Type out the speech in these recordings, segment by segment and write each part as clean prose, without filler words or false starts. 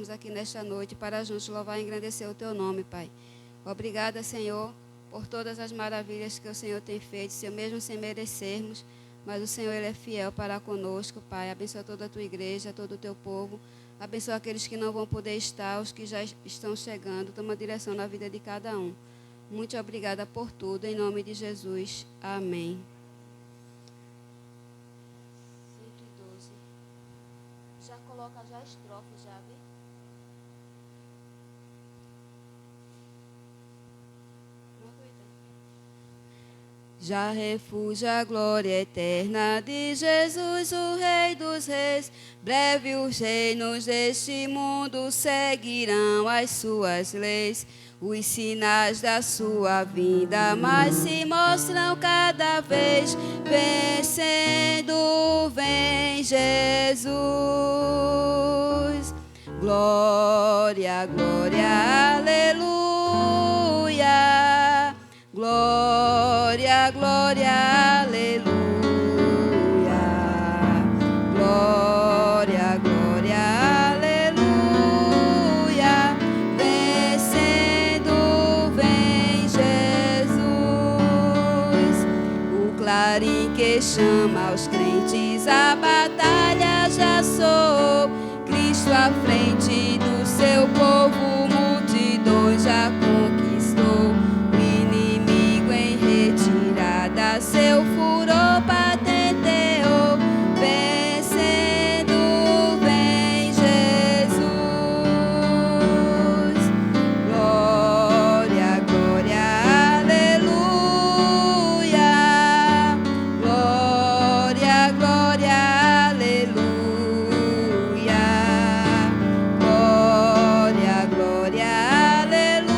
estarmos aqui nesta noite para juntos louvar e engrandecer o Teu nome, Pai. Obrigada, Senhor, por todas as maravilhas que o Senhor tem feito, Senhor, mesmo sem merecermos, mas o Senhor, Ele é fiel para conosco, Pai. Abençoa toda a Tua igreja, todo o Teu povo. Abençoa aqueles que não vão poder estar, os que já estão chegando. Toma direção na vida de cada um. Muito obrigada por tudo, em nome de Jesus. Amém. 112. Já coloca já a estrofe, já, viu? Já refúgio a glória eterna de Jesus, o Rei dos Reis. Breve os reinos deste mundo seguirão as suas leis. Os sinais da sua vinda mais se mostram cada vez. Vencendo vem Jesus. Glória, glória, aleluia. Glória, glória, aleluia. Glória, glória, aleluia. Vencendo vem Jesus. O clarim que chama os crentes, a batalha já soou. Cristo à frente do seu povo, multidões já conquistou. Seu furor patenteou, vencendo vem Jesus. Glória, glória, aleluia. Glória, glória, aleluia. Glória, glória, aleluia.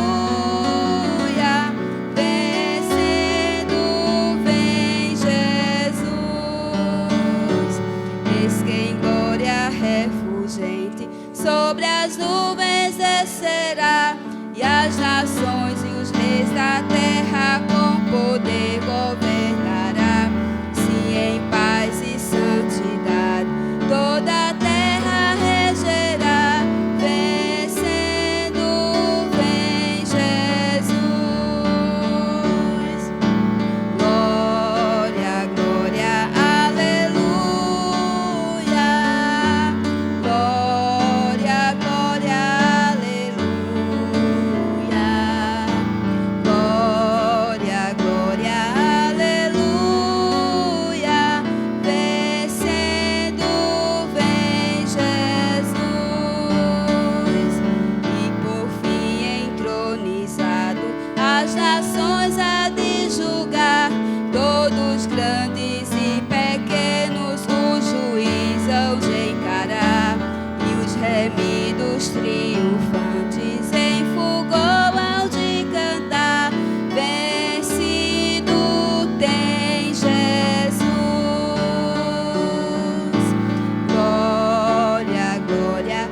Sobre as nuvens descerá, e as nações e os reis da terra com poder governará. Sim, em paz e santidade toda a terra regerá. Vencendo vem Jesus. Glória, glória, aleluia. Glória, glória, aleluia. Glória, glória, aleluia. Vencendo vem Jesus. E por fim entronizado, as nações há de julgar. Todos grandes e pequenos, o juiz hão de encarar. E os remidos triunfantes em fulgor hão de cantar. Vencido tem Jesus. Glória, glória,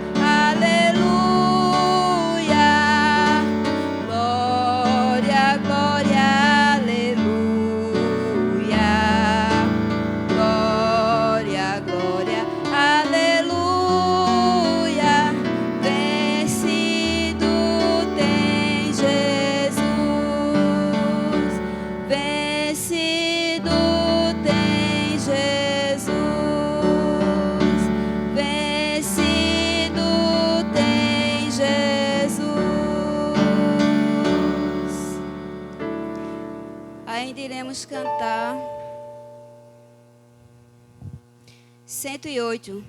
aleluia. Glória, glória, aleluia. Glória, glória, aleluia. Vencido tem Jesus. Vencido tem Jesus. Vencido tem Jesus. Ainda iremos cantar 108.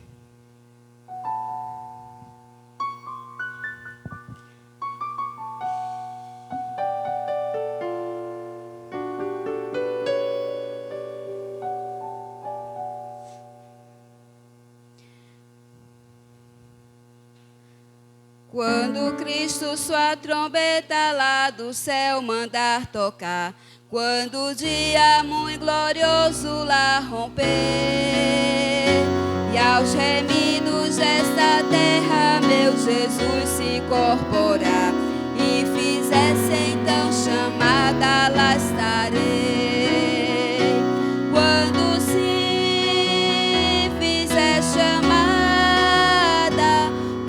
Quando Cristo sua trombeta lá do céu mandar tocar, quando o dia muito glorioso lá romper, e aos remidos desta terra meu Jesus se incorporar, e fizesse então chamada, lá estarei. Quando se fizer chamada,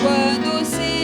quando se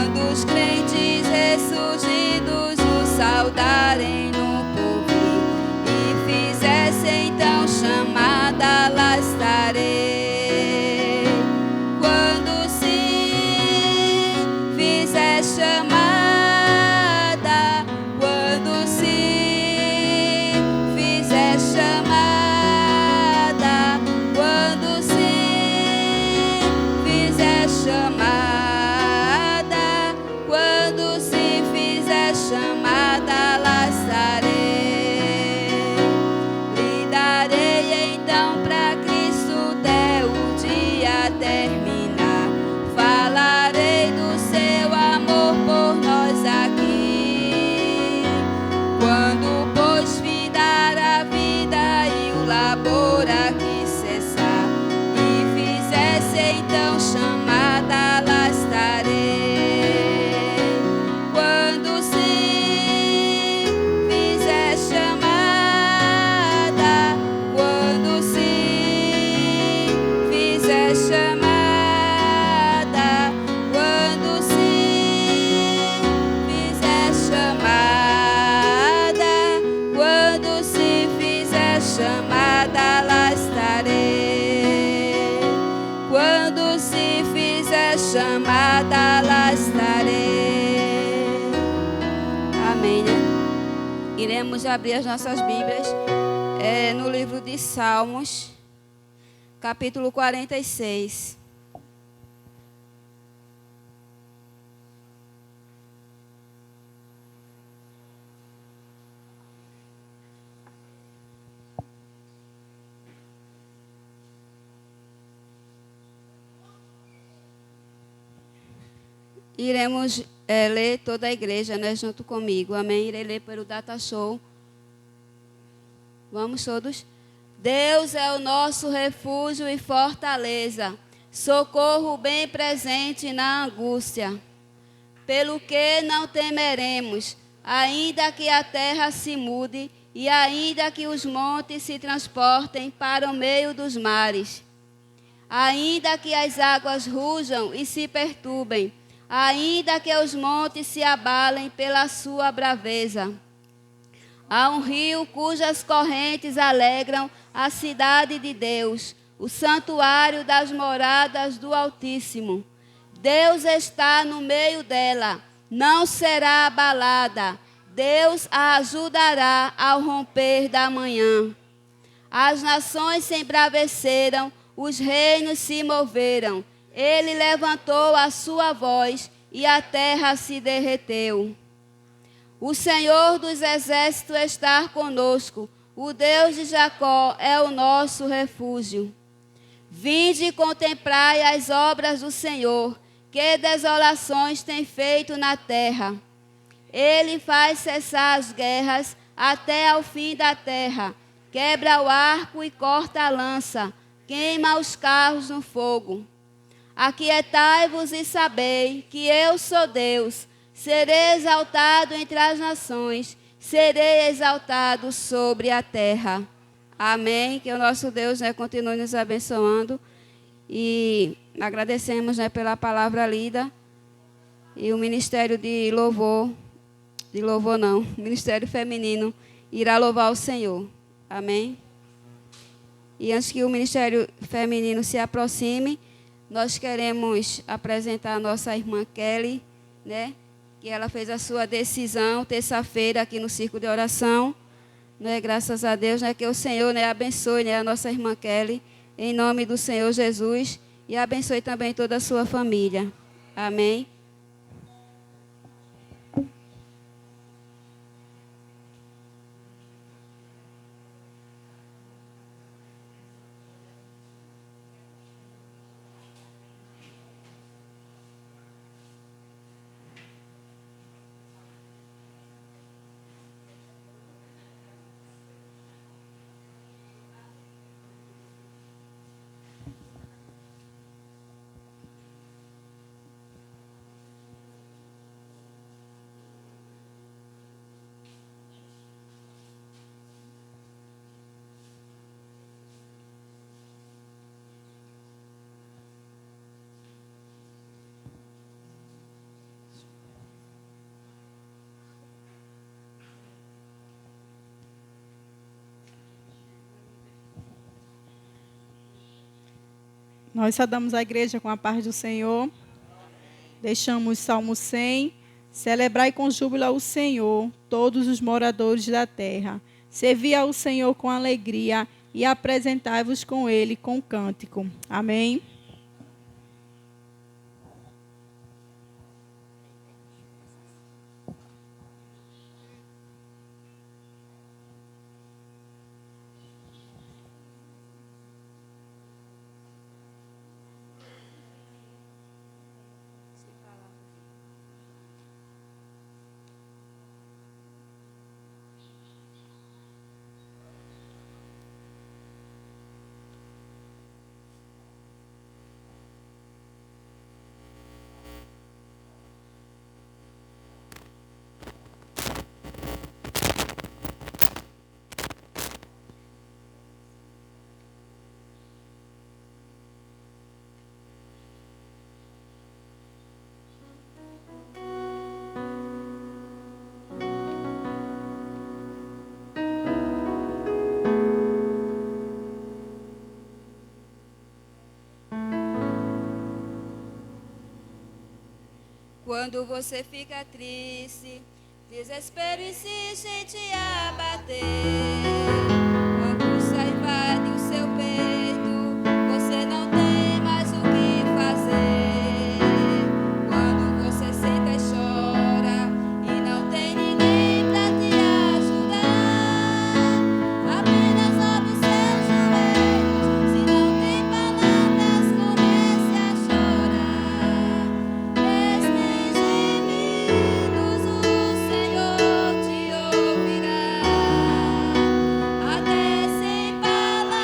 Quando os crentes ressurgidos o saudarem no porvir e fizessem então chamada, lá estarei. Quando sim fizer chamada, quando sim fizer chamada, quando sim fizer chamada, quando sim fizer chamada, lá estarei. Lhe darei então pra Cristo até o dia terminar. Falarei do seu amor por nós aqui. Quando pois findar a vida e o labor aqui cessar, e fizesse então chamada, lá estarei. Quando sim fizer chamada, quando sim fizer chamada, quando sim fizer chamada, quando sim fizer chamada, lá estarei. Quando se fizer chamada, lá estarei. Amém, né? Iremos abrir as nossas Bíblias no livro de Salmos, capítulo 46. Iremos ler toda a igreja, né, junto comigo. Amém? Irei ler pelo Data Show. Vamos todos? Deus é o nosso refúgio e fortaleza, socorro bem presente na angústia. Pelo que não temeremos, ainda que a terra se mude e ainda que os montes se transportem para o meio dos mares. Ainda que as águas rujam e se perturbem, ainda que os montes se abalem pela sua braveza. Há um rio cujas correntes alegram a cidade de Deus, o santuário das moradas do Altíssimo. Deus está no meio dela, não será abalada. Deus a ajudará ao romper da manhã. As nações se embraveceram, os reinos se moveram. Ele levantou a sua voz e a terra se derreteu. O Senhor dos exércitos está conosco. O Deus de Jacó é o nosso refúgio. Vinde e contemplai as obras do Senhor, que desolações tem feito na terra. Ele faz cessar as guerras até ao fim da terra. Quebra o arco e corta a lança. Queima os carros no fogo. Aquietai-vos e sabei que eu sou Deus. Serei exaltado entre as nações, serei exaltado sobre a terra. Amém. Que o nosso Deus, né, continue nos abençoando. E agradecemos, né, pela palavra lida. E o Ministério de Louvor Ministério Feminino irá louvar o Senhor. Amém. E antes que o Ministério Feminino se aproxime, nós queremos apresentar a nossa irmã Kelly, né? Que ela fez a sua decisão terça-feira aqui no Círculo de Oração. Né? Graças a Deus, né? Que o Senhor, né, abençoe, né, a nossa irmã Kelly, em nome do Senhor Jesus, e abençoe também toda a sua família. Amém. Nós saudamos a igreja com a paz do Senhor. Deixamos Salmo 100. Celebrai com júbilo ao Senhor, todos os moradores da terra. Servi ao Senhor com alegria e apresentai-vos com Ele com cântico. Amém. Quando você fica triste, desespero insiste em te abater. Angústia invade o seu peito, você não tem mais o que fazer. Quando você senta e chora e não tem ninguém pra te ajudar, apenas dobre os seus joelhos. Se não tem palavras, comece a chorar. O Senhor te ouvirá, até sem palavras.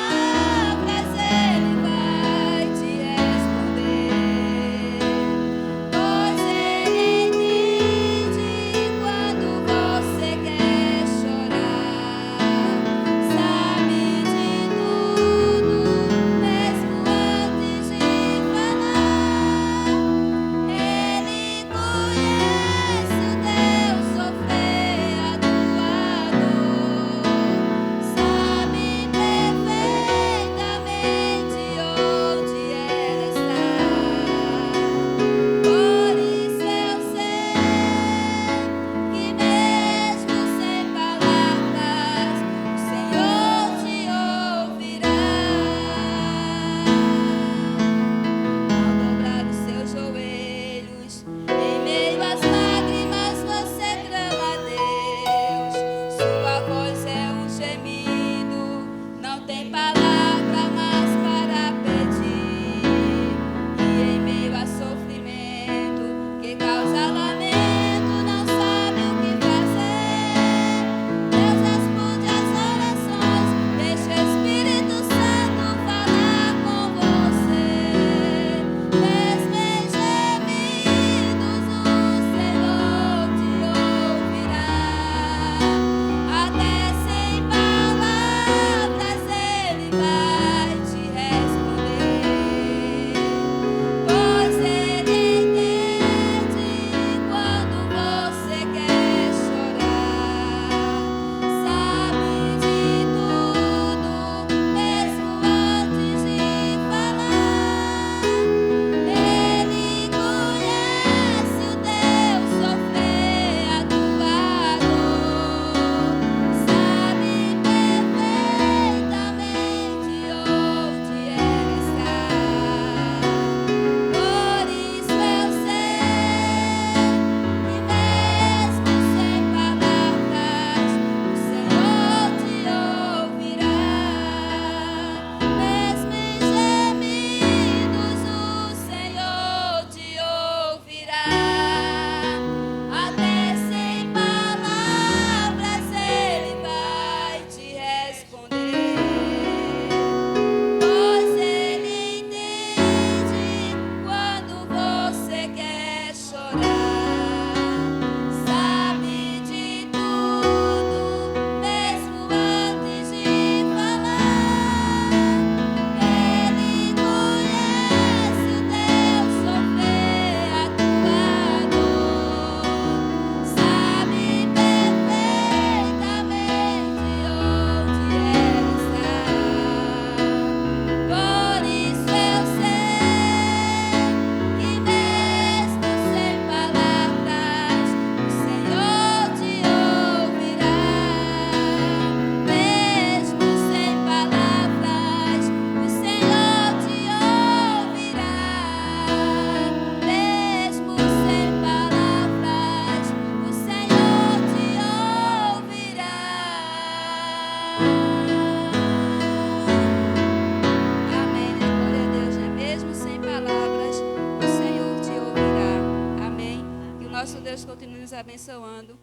nosso Deus continue nos abençoando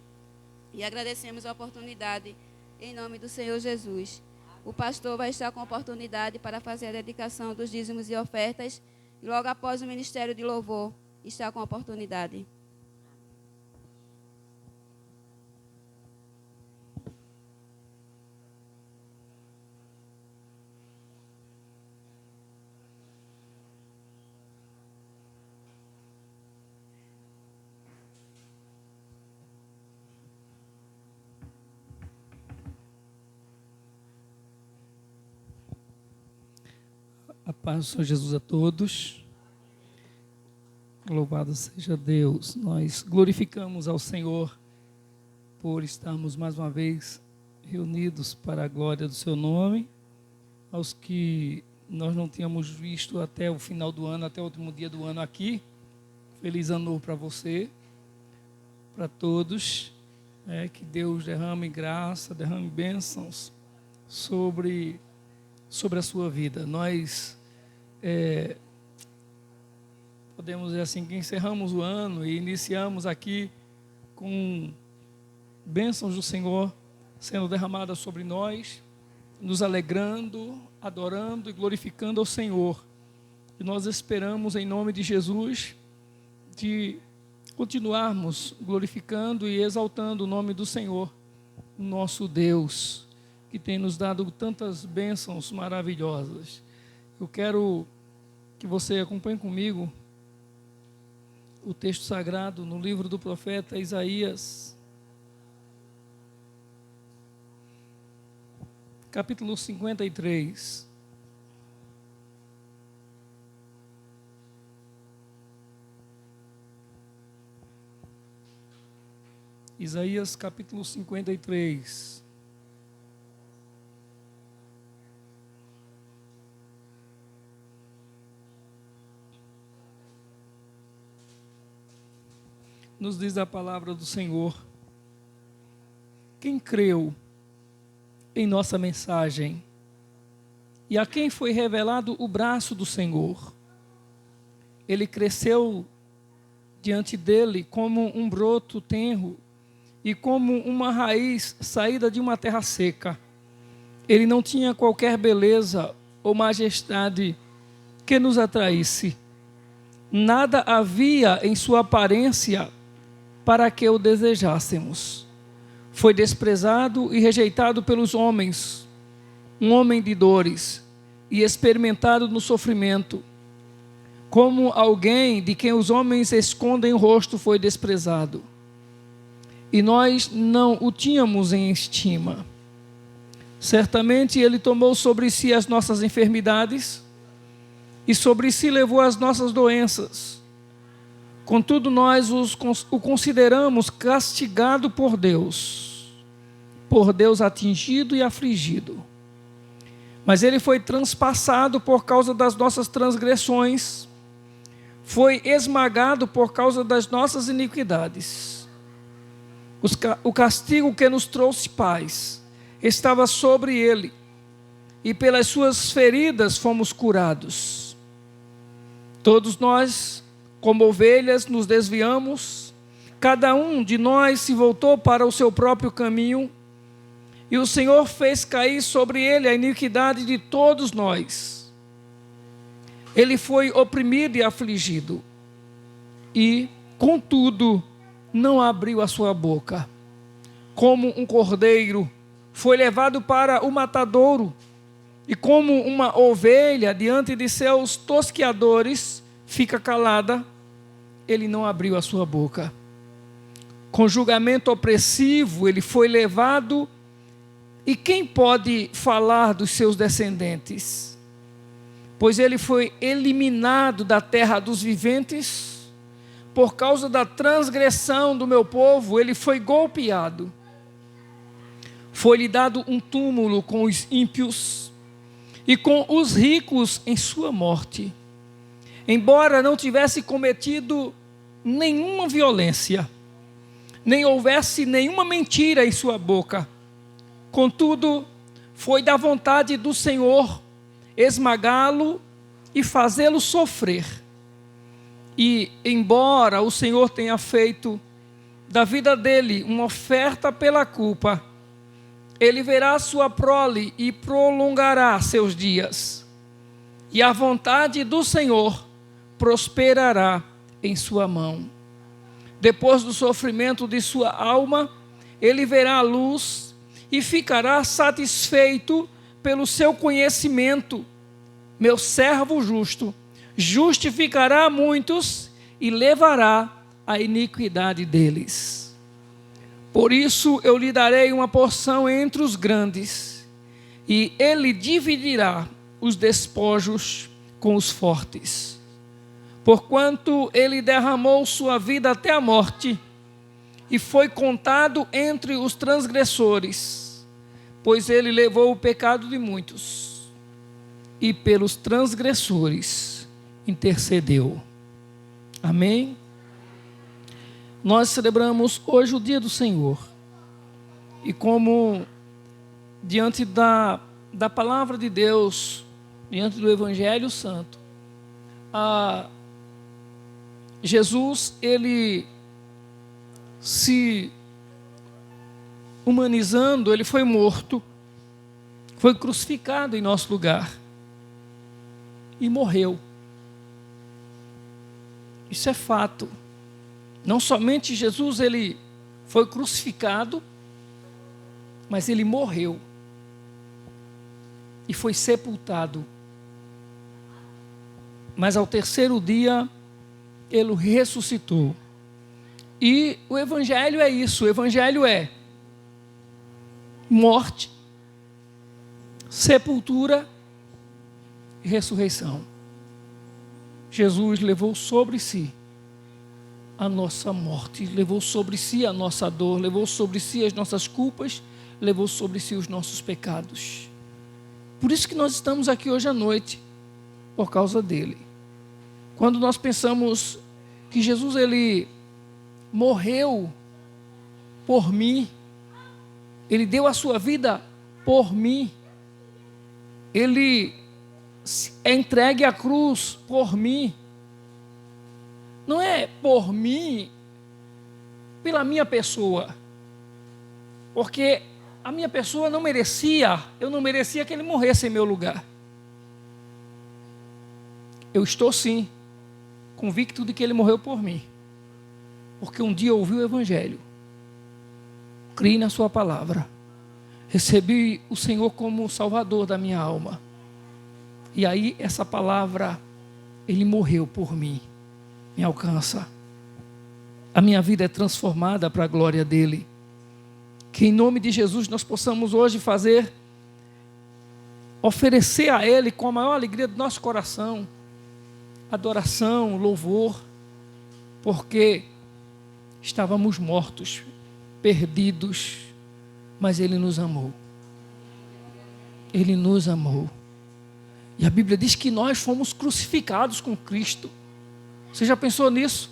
e agradecemos a oportunidade em nome do Senhor Jesus. O pastor vai estar com a oportunidade para fazer a dedicação dos dízimos e ofertas e logo após o ministério de louvor está com a oportunidade. A paz do Senhor Jesus a todos. Louvado seja Deus. Nós glorificamos ao Senhor por estarmos mais uma vez reunidos para a glória do seu nome. Aos que nós não tínhamos visto até o final do ano, até o último dia do ano aqui. Feliz ano novo para você, para todos. Que Deus derrame graça, derrame bênçãos sobre a sua vida. Nós podemos dizer assim, que encerramos o ano e iniciamos aqui com bênçãos do Senhor sendo derramadas sobre nós, nos alegrando, adorando e glorificando ao Senhor. E nós esperamos em nome de Jesus de continuarmos glorificando e exaltando o nome do Senhor, nosso Deus, que tem nos dado tantas bênçãos maravilhosas. Eu quero que você acompanhe comigo o texto sagrado no livro do profeta Isaías, capítulo 53. Isaías capítulo 53. Nos diz a palavra do Senhor: quem creu em nossa mensagem e a quem foi revelado o braço do Senhor? Ele cresceu diante dele como um broto tenro e como uma raiz saída de uma terra seca. Ele não tinha qualquer beleza ou majestade que nos atraísse. Nada havia em sua aparência para que o desejássemos. Foi desprezado e rejeitado pelos homens, um homem de dores e experimentado no sofrimento. Como alguém de quem os homens escondem o rosto, foi desprezado. E nós não o tínhamos em estima. Certamente ele tomou sobre si as nossas enfermidades e sobre si levou as nossas doenças. Contudo, nós o consideramos castigado por Deus atingido e afligido. Mas ele foi transpassado por causa das nossas transgressões, foi esmagado por causa das nossas iniquidades. O castigo que nos trouxe paz estava sobre ele, e pelas suas feridas fomos curados. Todos nós, como ovelhas, nos desviamos, cada um de nós se voltou para o seu próprio caminho, e o Senhor fez cair sobre ele a iniquidade de todos nós. Ele foi oprimido e afligido, e, contudo, não abriu a sua boca. Como um cordeiro, foi levado para o matadouro, e como uma ovelha diante de seus tosqueadores fica calada, ele não abriu a sua boca. Com julgamento opressivo ele foi levado, e quem pode falar dos seus descendentes? Pois ele foi eliminado da terra dos viventes, por causa da transgressão do meu povo, ele foi golpeado. Foi-lhe dado um túmulo com os ímpios e com os ricos em sua morte. Embora não tivesse cometido nenhuma violência, nem houvesse nenhuma mentira em sua boca, contudo, foi da vontade do Senhor esmagá-lo e fazê-lo sofrer. E, embora o Senhor tenha feito da vida dele uma oferta pela culpa, ele verá sua prole e prolongará seus dias. E a vontade do Senhor prosperará em sua mão. Depois do sofrimento de sua alma, ele verá a luz e ficará satisfeito pelo seu conhecimento. Meu servo justo justificará muitos e levará a iniquidade deles. Por isso eu lhe darei uma porção entre os grandes, e ele dividirá os despojos com os fortes. Porquanto ele derramou sua vida até a morte, e foi contado entre os transgressores, pois ele levou o pecado de muitos, e pelos transgressores intercedeu. Amém? Nós celebramos hoje o dia do Senhor, e como diante da palavra de Deus, diante do Evangelho Santo, Jesus, ele se humanizando, ele foi morto, foi crucificado em nosso lugar e morreu. Isso é fato. Não somente Jesus, ele foi crucificado, mas ele morreu e foi sepultado. Mas ao terceiro dia, ele ressuscitou. E o Evangelho é isso, o Evangelho é morte, sepultura e ressurreição. Jesus levou sobre si a nossa morte, levou sobre si a nossa dor, levou sobre si as nossas culpas, levou sobre si os nossos pecados. Por isso que nós estamos aqui hoje à noite, por causa dele. Quando nós pensamos que Jesus, ele morreu por mim, ele deu a sua vida por mim, ele é entregue à cruz por mim, não é por mim, pela minha pessoa, porque a minha pessoa não merecia, eu não merecia que ele morresse em meu lugar. Eu estou sim convicto de que ele morreu por mim, porque um dia eu ouvi o Evangelho, criei na sua palavra, recebi o Senhor como o Salvador da minha alma, e aí essa palavra, ele morreu por mim, me alcança. A minha vida é transformada para a glória dele. Que em nome de Jesus nós possamos hoje oferecer a ele com a maior alegria do nosso coração, adoração, louvor, porque estávamos mortos, perdidos, mas ele nos amou. Ele nos amou. E a Bíblia diz que nós fomos crucificados com Cristo. Você já pensou nisso?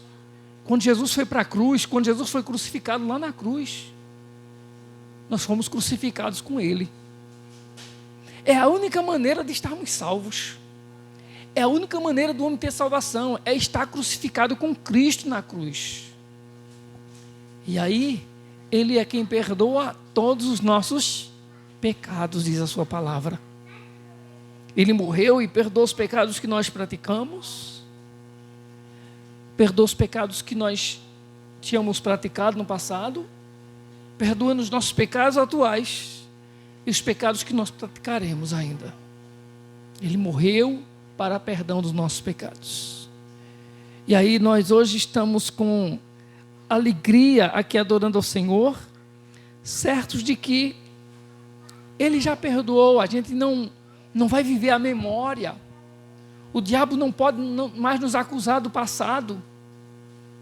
Quando Jesus foi para a cruz, quando Jesus foi crucificado lá na cruz, nós fomos crucificados com ele. É a única maneira de estarmos salvos. É a única maneira do homem ter salvação, é estar crucificado com Cristo na cruz. E aí, ele é quem perdoa todos os nossos pecados, diz a sua palavra. Ele morreu e perdoou os pecados que nós praticamos, perdoa os pecados que nós tínhamos praticado no passado, perdoa os nossos pecados atuais e os pecados que nós praticaremos ainda. Ele morreu para perdão dos nossos pecados. E aí nós hoje estamos com alegria aqui adorando ao Senhor, certos de que ele já perdoou, a gente não vai viver a memória. O diabo não pode mais nos acusar do passado,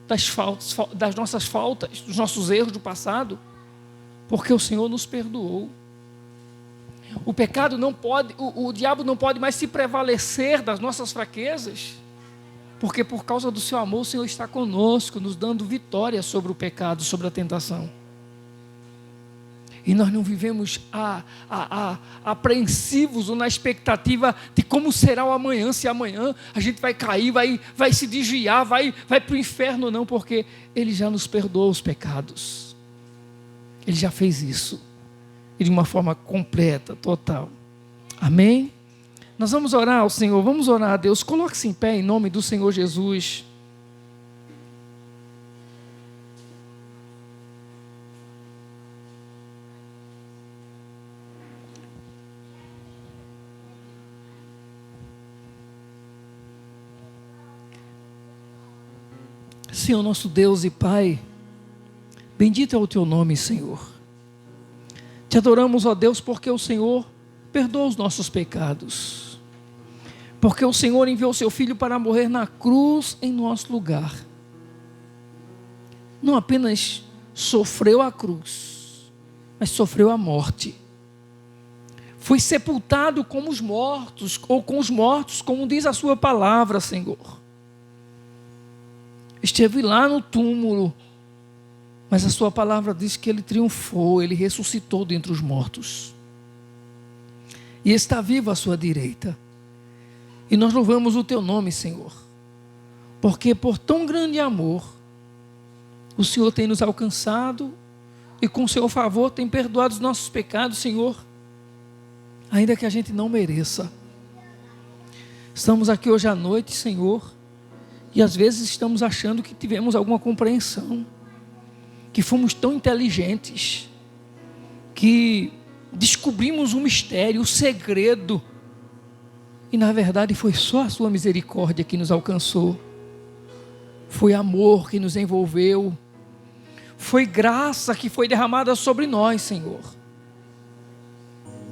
das nossas faltas, dos nossos erros do passado, porque o Senhor nos perdoou. O pecado não pode, o diabo não pode mais se prevalecer das nossas fraquezas, porque por causa do seu amor o Senhor está conosco, nos dando vitória sobre o pecado, sobre a tentação. E nós não vivemos apreensivos ou na expectativa de como será o amanhã, se amanhã a gente vai cair, vai se desviar, vai para o inferno, não, porque Ele já nos perdoou os pecados. Ele já fez isso. E de uma forma completa, total. Amém? Nós vamos orar ao Senhor, vamos orar a Deus. Coloque-se em pé em nome do Senhor Jesus. Senhor nosso Deus e Pai, bendito é o Teu nome, Senhor. Te adoramos, ó Deus, porque o Senhor perdoa os nossos pecados. Porque o Senhor enviou o Seu Filho para morrer na cruz em nosso lugar. Não apenas sofreu a cruz, mas sofreu a morte. Foi sepultado como os mortos, ou com os mortos, como diz a Sua palavra, Senhor. Esteve lá no túmulo, mas a Sua palavra diz que Ele triunfou, Ele ressuscitou dentre os mortos. E está vivo à Sua direita. E nós louvamos o Teu nome, Senhor, porque por tão grande amor, o Senhor tem nos alcançado e com o Seu favor tem perdoado os nossos pecados, Senhor, ainda que a gente não mereça. Estamos aqui hoje à noite, Senhor, e às vezes estamos achando que tivemos alguma compreensão, que fomos tão inteligentes, que descobrimos um mistério, um segredo, e na verdade foi só a Sua misericórdia que nos alcançou, foi amor que nos envolveu, foi graça que foi derramada sobre nós, Senhor.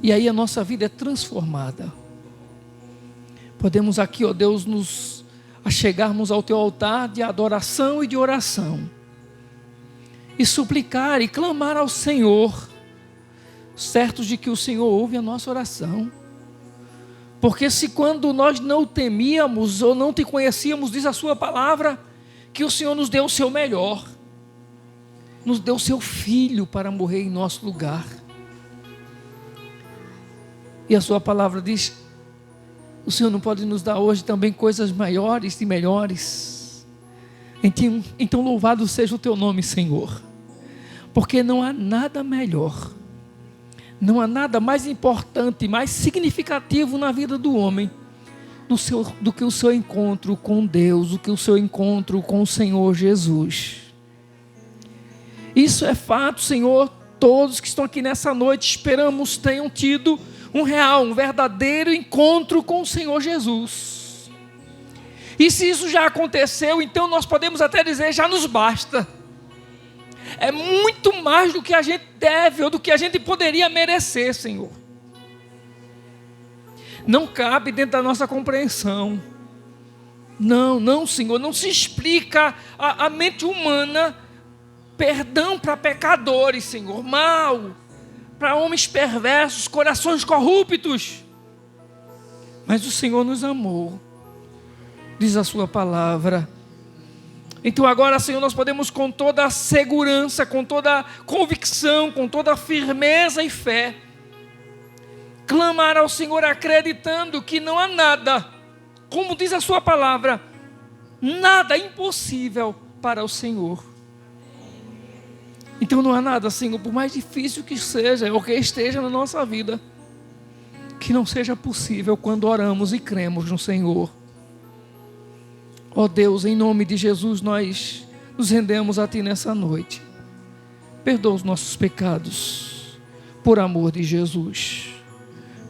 E aí a nossa vida é transformada. Podemos aqui, ó Deus, nos achegarmos ao Teu altar de adoração e de oração, e suplicar e clamar ao Senhor, certos de que o Senhor ouve a nossa oração. Porque se quando nós não temíamos ou não Te conhecíamos, diz a Sua palavra, que o Senhor nos deu o Seu melhor, nos deu o Seu Filho para morrer em nosso lugar. E a Sua palavra diz: o Senhor não pode nos dar hoje também coisas maiores e melhores? Então louvado seja o Teu nome, Senhor, porque não há nada melhor, não há nada mais importante, mais significativo na vida do homem do que o seu encontro com Deus, do que o seu encontro com o Senhor Jesus. Isso é fato, Senhor. Todos que estão aqui nessa noite, esperamos tenham tido um verdadeiro encontro com o Senhor Jesus. E se isso já aconteceu, então nós podemos até dizer, já nos basta. É muito mais do que a gente deve ou do que a gente poderia merecer, Senhor. Não cabe dentro da nossa compreensão. Não, Senhor, não se explica a mente humana. Perdão para pecadores, Senhor, mal, para homens perversos, corações corruptos. Mas o Senhor nos amou, diz a Sua palavra. Então agora, Senhor, nós podemos com toda a segurança, com toda a convicção, com toda a firmeza e fé, clamar ao Senhor acreditando que não há nada, como diz a Sua palavra, nada impossível para o Senhor. Então não há nada, Senhor, por mais difícil que seja, ou que esteja na nossa vida, que não seja possível quando oramos e cremos no Senhor. Ó Deus, em nome de Jesus, nós nos rendemos a Ti nessa noite. Perdoa os nossos pecados, por amor de Jesus.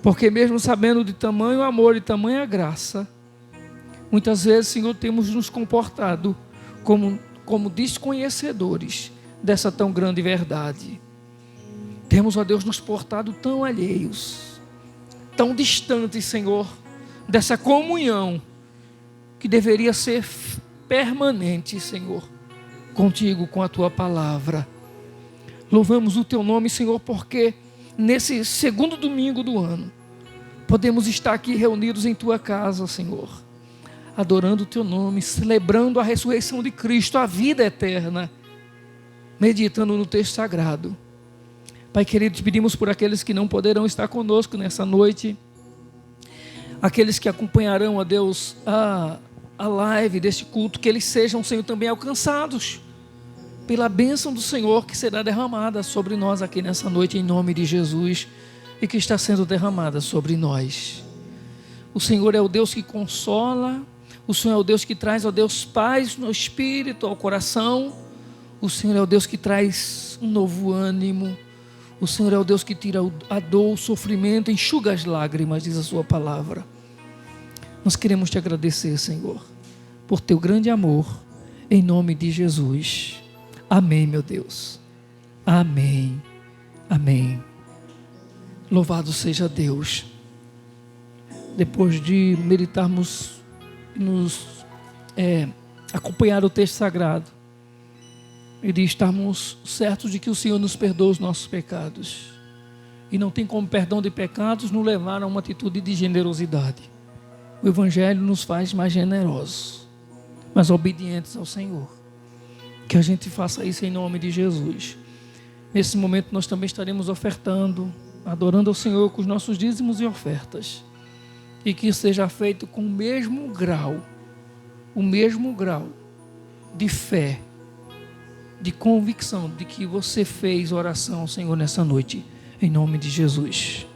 Porque mesmo sabendo de tamanho amor e tamanha graça, muitas vezes, Senhor, temos nos comportado como desconhecedores dessa tão grande verdade. Temos, ó Deus, nos portado tão alheios, tão distantes, Senhor, dessa comunhão que deveria ser permanente, Senhor, contigo, com a Tua palavra. Louvamos o Teu nome, Senhor, porque nesse segundo domingo do ano, podemos estar aqui reunidos em Tua casa, Senhor, adorando o Teu nome, celebrando a ressurreição de Cristo, a vida eterna, meditando no texto sagrado, Pai querido, te pedimos por aqueles que não poderão estar conosco nessa noite, aqueles que acompanharão, ó Deus, a live deste culto, que eles sejam, Senhor, também alcançados pela bênção do Senhor que será derramada sobre nós aqui nessa noite, em nome de Jesus, e que está sendo derramada sobre nós. O Senhor é o Deus que consola, o Senhor é o Deus que traz, ó Deus, paz no espírito, ao coração. O Senhor é o Deus que traz um novo ânimo. O Senhor é o Deus que tira a dor, o sofrimento, enxuga as lágrimas, diz a sua palavra. Nós queremos te agradecer, Senhor, por teu grande amor, em nome de Jesus. Amém, meu Deus. Amém. Amém. Louvado seja Deus. Depois de meditarmos e nos acompanhar o texto sagrado, e de estarmos certos de que o Senhor nos perdoa os nossos pecados, e não tem como perdão de pecados nos levar a uma atitude de generosidade. O Evangelho nos faz mais generosos, mas obedientes ao Senhor. Que a gente faça isso em nome de Jesus. Nesse momento nós também estaremos ofertando, adorando ao Senhor com os nossos dízimos e ofertas, e que seja feito com o mesmo grau de fé, de convicção de que você fez oração ao Senhor nessa noite, em nome de Jesus.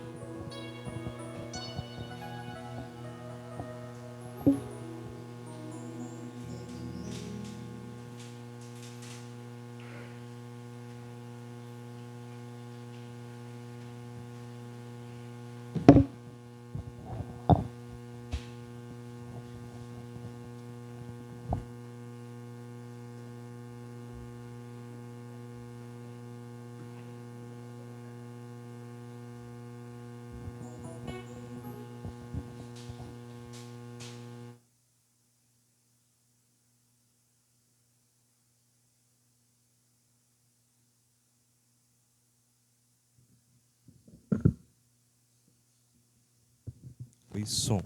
Oi, som.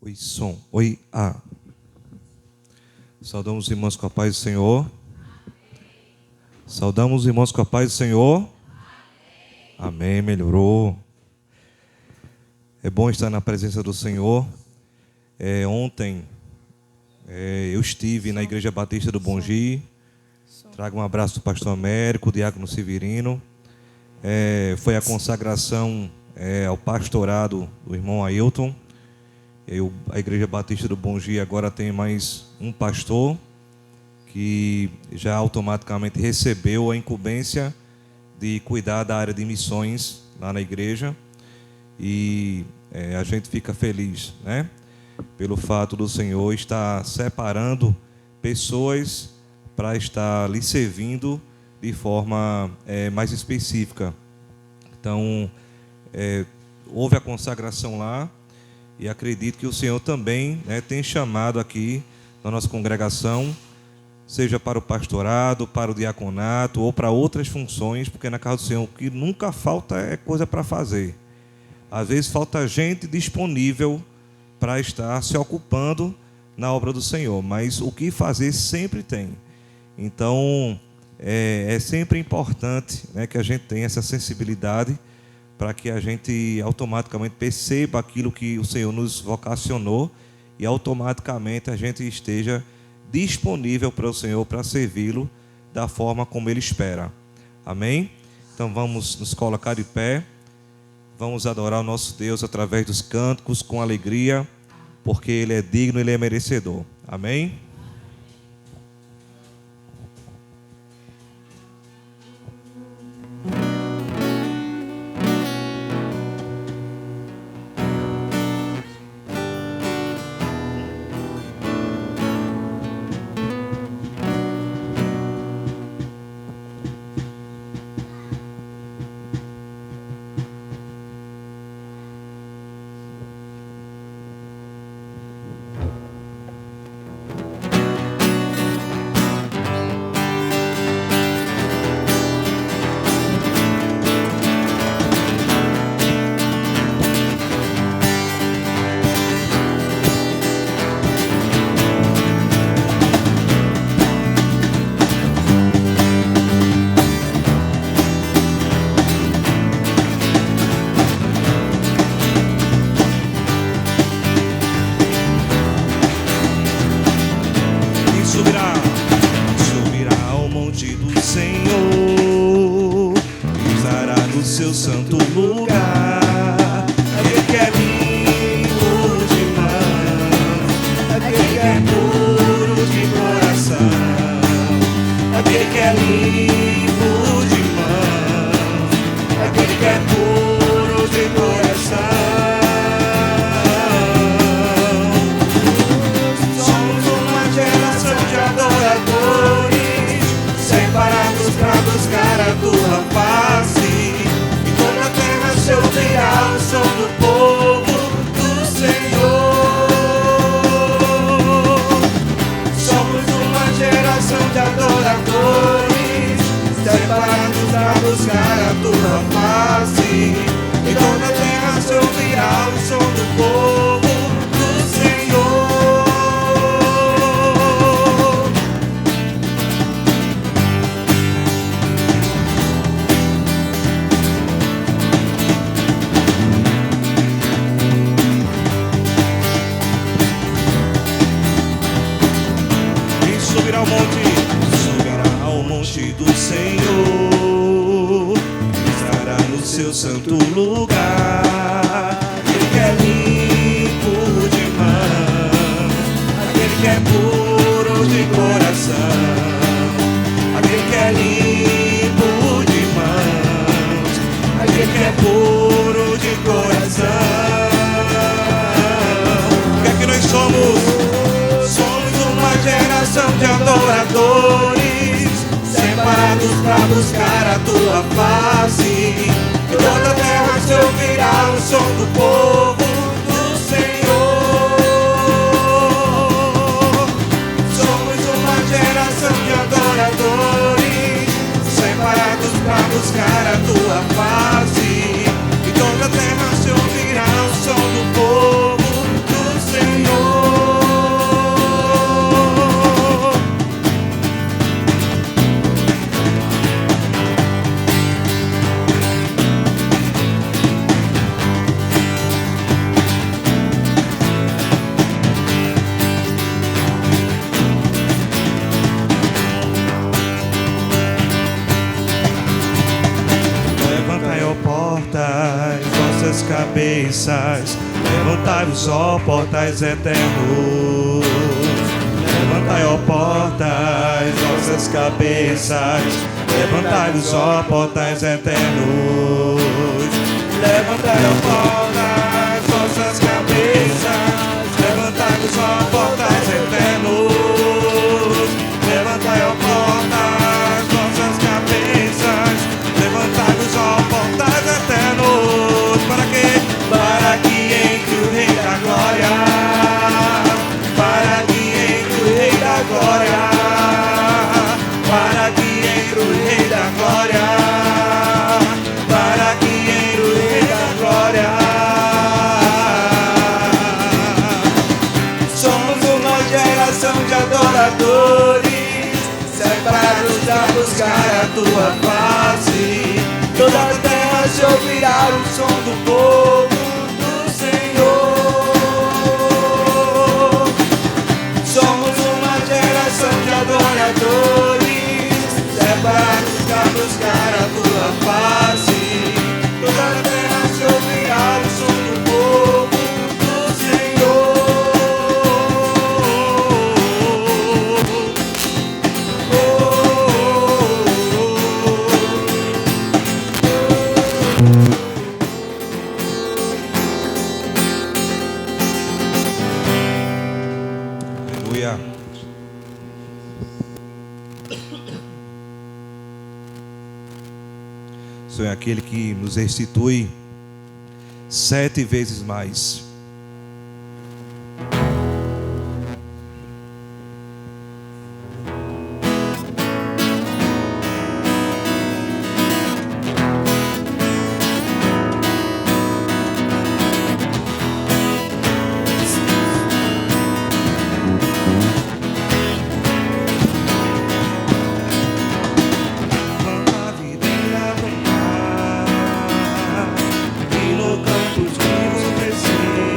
Oi, som. Oi, A. Saudamos os irmãos com a paz do Senhor. Saudamos os irmãos com a paz do Senhor. Amém. Melhorou. É bom estar na presença do Senhor. Ontem eu estive na Igreja Batista do Bongi. Trago um abraço do pastor Américo, diácono Severino. Foi a consagração ao pastorado do irmão Ailton. A Igreja Batista do Bongi agora tem mais um pastor que já automaticamente recebeu a incumbência de cuidar da área de missões lá na igreja. E a gente fica feliz, né? Pelo fato do Senhor estar separando pessoas para estar lhe servindo de forma mais específica. Então, houve a consagração lá, e acredito que o Senhor também, tem chamado aqui na nossa congregação, seja para o pastorado, para o diaconato ou para outras funções, porque na casa do Senhor o que nunca falta é coisa para fazer. Às vezes falta gente disponível para estar se ocupando na obra do Senhor, mas o que fazer sempre tem. Então, é sempre importante, que a gente tenha essa sensibilidade para que a gente automaticamente perceba aquilo que o Senhor nos vocacionou e automaticamente a gente esteja disponível para o Senhor, para servi-lo da forma como Ele espera. Amém? Então vamos nos colocar de pé, vamos adorar o nosso Deus através dos cânticos com alegria, porque Ele é digno, Ele é merecedor. Amém? monte do Senhor, estará no seu santo lugar. Aquele que é limpo de mãos, aquele que é puro de coração, aquele que é limpo de mãos, aquele que é puro de coração. Somos uma geração de adoradores, separados para buscar a tua face. E toda a terra se ouvirá o som do povo do Senhor. Somos uma geração de adoradores, separados para buscar a tua face. E toda a terra se ouvirá o som do povo do Senhor. Subirá ao monte do Senhor, estará no seu santo lugar. Aquele que é limpo de mãos, aquele que é puro de coração, aquele que é limpo de mãos, aquele que é puro de coração. O que é que nós somos? Uma geração de adoradores, separados para buscar a tua face. E toda a terra se ouvirá o som do povo do Senhor. Somos uma geração de adoradores, separados para buscar a tua face. E toda a terra se ouvirá o som do povo do Senhor. Cabeças, levantai-vos, ó portais eternos. Levantai, ó portas, vossas cabeças. Levantai-vos, ó portais eternos. Levantai, ó portas, vossas cabeças. Levantai-vos, ó portais eternos. Levantai, ó portas, vossas cabeças. Levantai-vos, ó portais eternos. Para que entre o Rei da Glória, para que entre o Rei da Glória, para que entre o Rei da Glória, para que entre o Rei da Glória. Somos uma geração de adoradores, separados a buscar a tua face. Toda a terra se ouvirá o som do povo do Senhor. Somos uma geração de adoradores, separados para buscar a tua face. Toda a terra se ouvirá o som do povo do Senhor. O Senhor é aquele que nos restitui 7 vezes mais. E no campo de vivos crescer.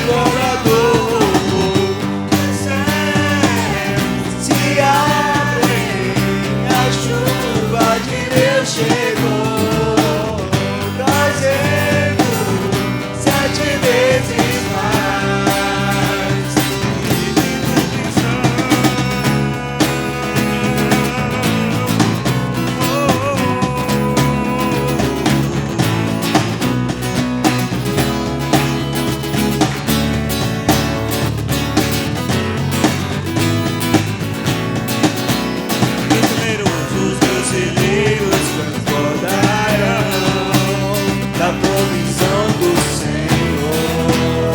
devorador. Os céus se abrem, a chuva de Deus chegou, trazendo 7 vezes mais. Os meus celeiros transbordarão da provisão do Senhor.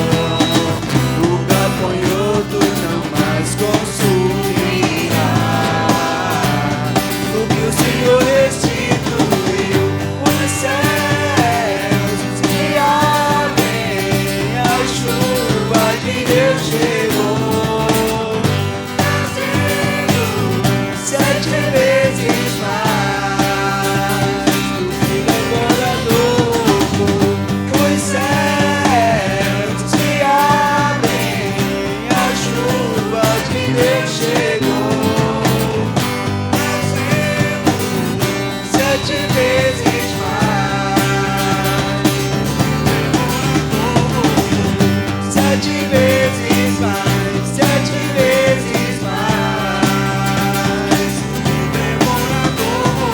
O gafanhoto não mais consumirá o que o Senhor restituiu. Os céus se abrem, a chuva de Deus chegou, trazendo 7 vezes mais do que devorador. Os céus se abrem, a chuva de Deus chegou, trazendo 7 vezes mais. 7 vezes mais, 7 vezes mais. Devorador.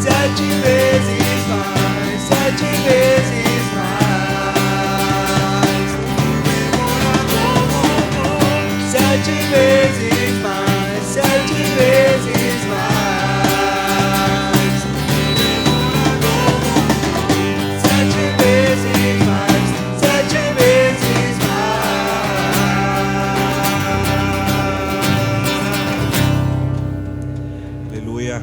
7 vezes mais, 7 vezes mais. Devorador. 7 vezes mais, 7 vezes mais. Devorador. 7 vezes mais, 7 vezes mais. Aleluia.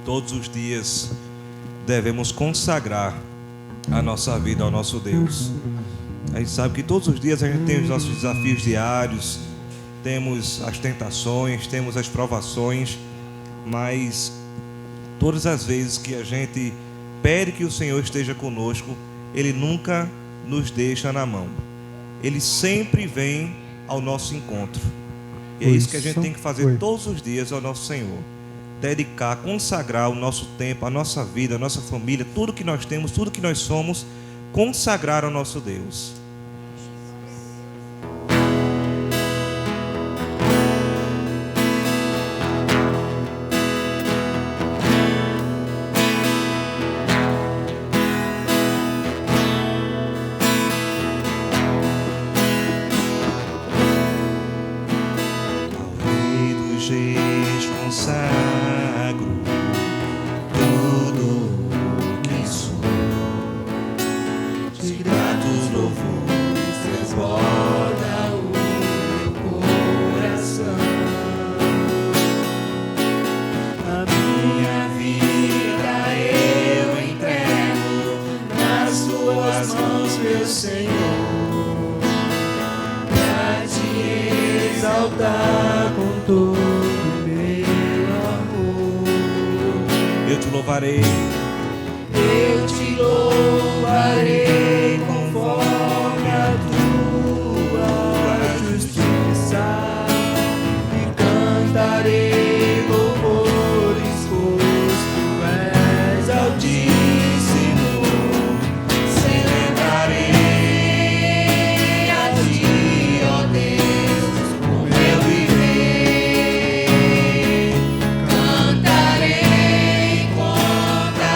Todos os dias devemos consagrar a nossa vida ao nosso Deus. A gente sabe que todos os dias a gente tem os nossos desafios diários, temos as tentações, temos as provações, mas todas as vezes que a gente pede que o Senhor esteja conosco, Ele nunca nos deixa na mão. Ele sempre vem ao nosso encontro. E é isso que a gente tem que fazer todos os dias ao nosso Senhor. Dedicar, consagrar o nosso tempo, a nossa vida, a nossa família, tudo que nós temos, tudo que nós somos, consagrar ao nosso Deus. Consagro tudo que sou, de gratos louvores transborda o meu coração. A minha vida eu entrego nas tuas mãos, meu Senhor, pra te exaltar com todo. Eu te louvarei. Eu te louvarei conforme a tua justiça e cantarei louvores, pois tu és altíssimo. Celebrarei a ti, ó Deus, o meu viver. Cantarei contra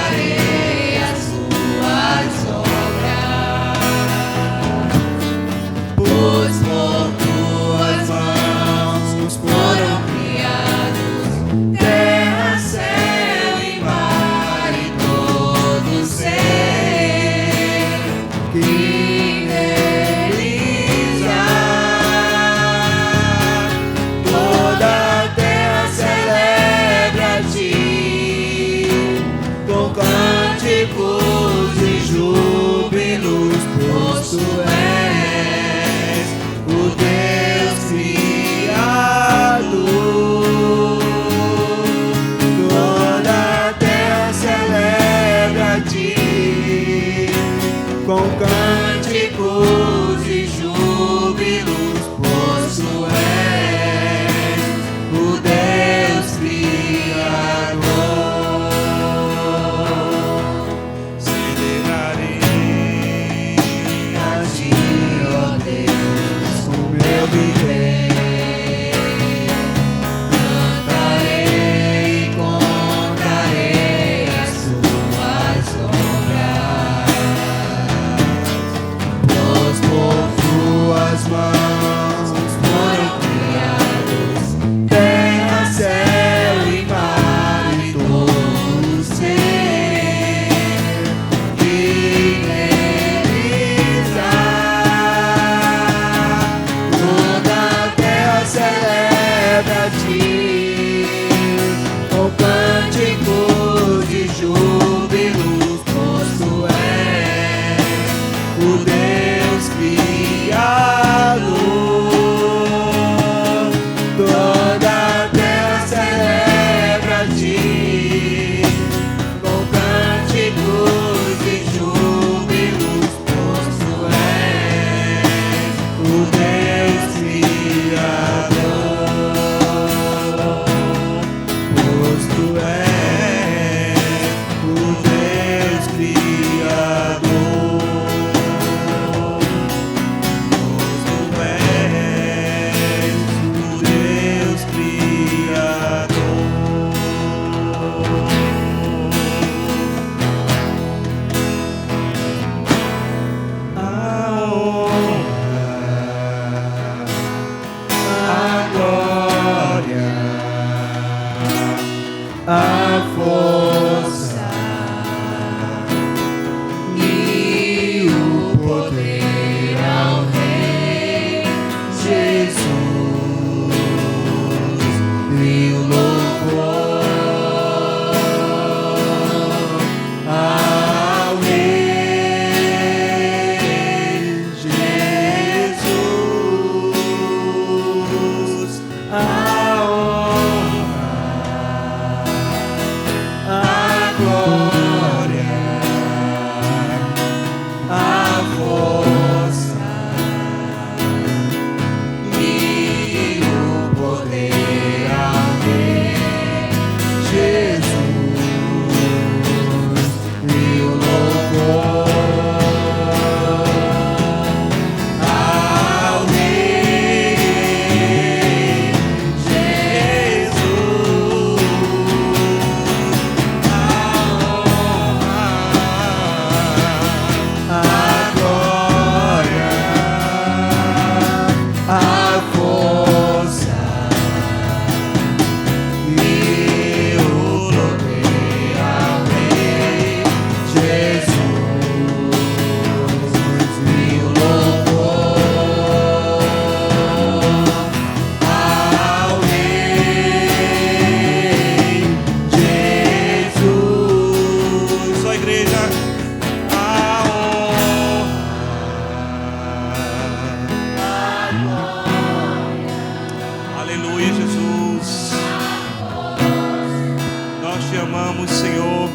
amamos, Senhor.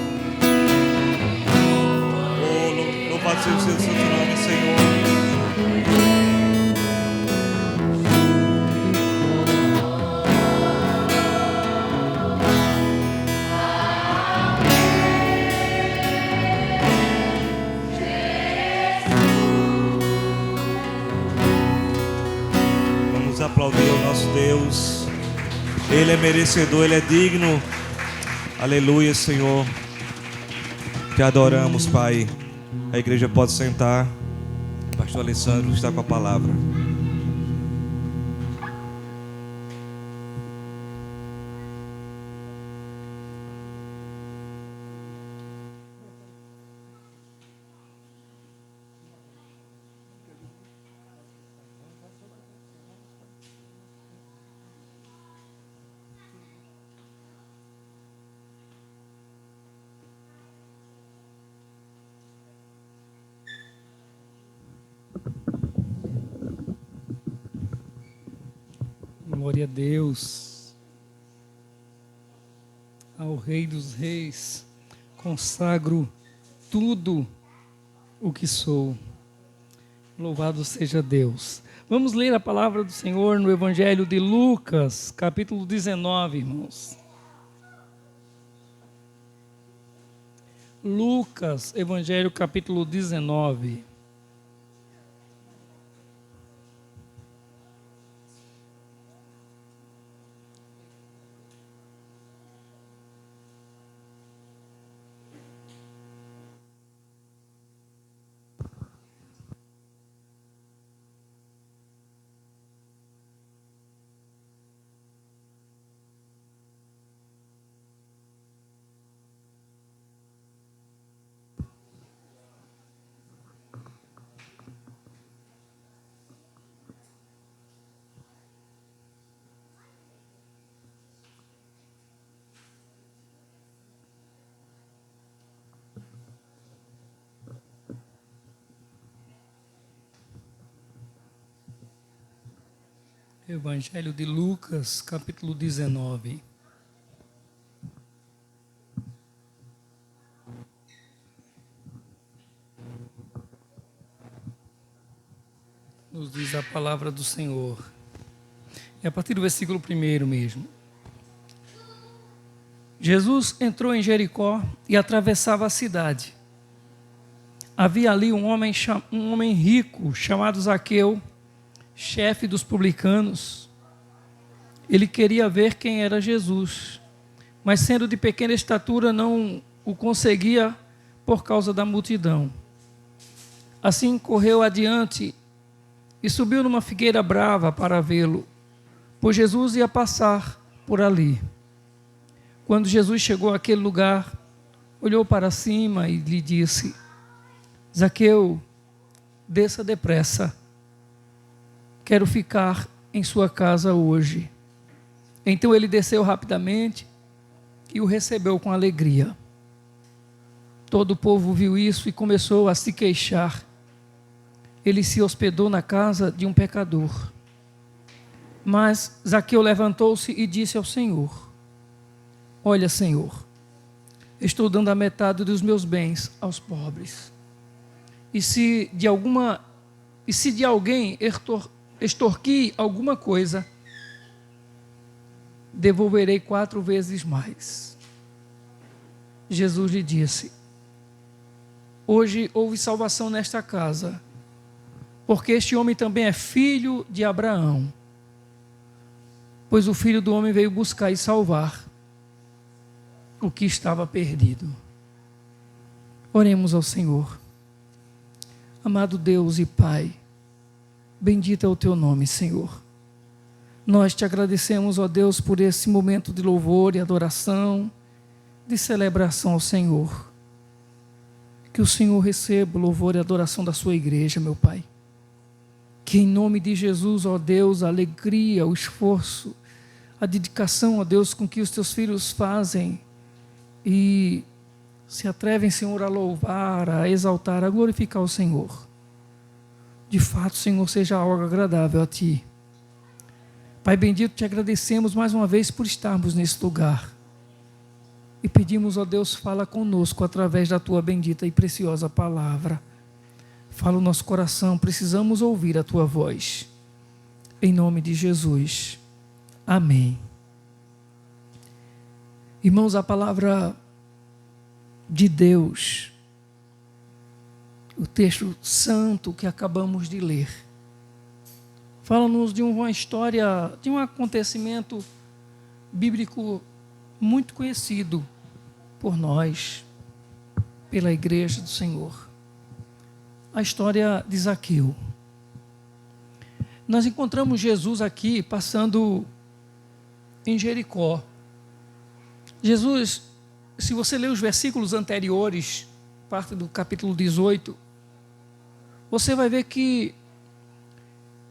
Oh, louvado seja o seu santo nome, Senhor. Vamos aplaudir o nosso Deus. Ele é merecedor, Ele é digno. Aleluia, Senhor. Te adoramos, Pai. A igreja pode sentar. Pastor Alessandro está com a palavra. Glória a Deus, ao Rei dos Reis, consagro tudo o que sou. Louvado seja Deus. Vamos ler a palavra do Senhor no Evangelho de Lucas, capítulo 19, irmãos. Lucas, Evangelho, capítulo 19. Evangelho de Lucas, capítulo 19. Nos diz a palavra do Senhor. É a partir do versículo 1 mesmo. Jesus entrou em Jericó e atravessava a cidade. Havia ali um homem rico chamado Zaqueu, chefe dos publicanos. Ele queria ver quem era Jesus, mas sendo de pequena estatura não o conseguia por causa da multidão. Assim correu adiante e subiu numa figueira brava para vê-lo, pois Jesus ia passar por ali. Quando Jesus chegou àquele lugar, olhou para cima e lhe disse: Zaqueu, desça depressa. Quero ficar em sua casa hoje. Então ele desceu rapidamente e o recebeu com alegria. Todo o povo viu isso e começou a se queixar. Ele se hospedou na casa de um pecador. Mas Zaqueu levantou-se e disse ao Senhor: Olha, Senhor, estou dando a metade dos meus bens aos pobres. E se de alguém extorquir alguma coisa, devolverei 4 vezes mais. Jesus lhe disse: Hoje houve salvação nesta casa, porque este homem também é filho de Abraão. Pois o Filho do Homem veio buscar e salvar o que estava perdido. Oremos ao Senhor. Amado Deus e Pai, bendito é o teu nome, Senhor. Nós te agradecemos, ó Deus, por esse momento de louvor e adoração, de celebração ao Senhor. Que o Senhor receba o louvor e adoração da sua igreja, meu Pai. Que em nome de Jesus, ó Deus, a alegria, o esforço, a dedicação, ó Deus, com que os teus filhos fazem e se atrevem, Senhor, a louvar, a exaltar, a glorificar o Senhor. De fato, Senhor, seja algo agradável a Ti. Pai bendito, te agradecemos mais uma vez por estarmos nesse lugar. e pedimos, ó Deus, fala conosco através da tua bendita e preciosa palavra. Fala o nosso coração, precisamos ouvir a tua voz. Em nome de Jesus. Amém. Irmãos, a palavra de Deus, o texto santo que acabamos de ler, fala-nos de uma história, de um acontecimento bíblico muito conhecido por nós, pela igreja do Senhor. A história de Zaqueu. Nós encontramos Jesus aqui passando em Jericó. Jesus, se você ler os versículos anteriores, parte do capítulo 18, você vai ver que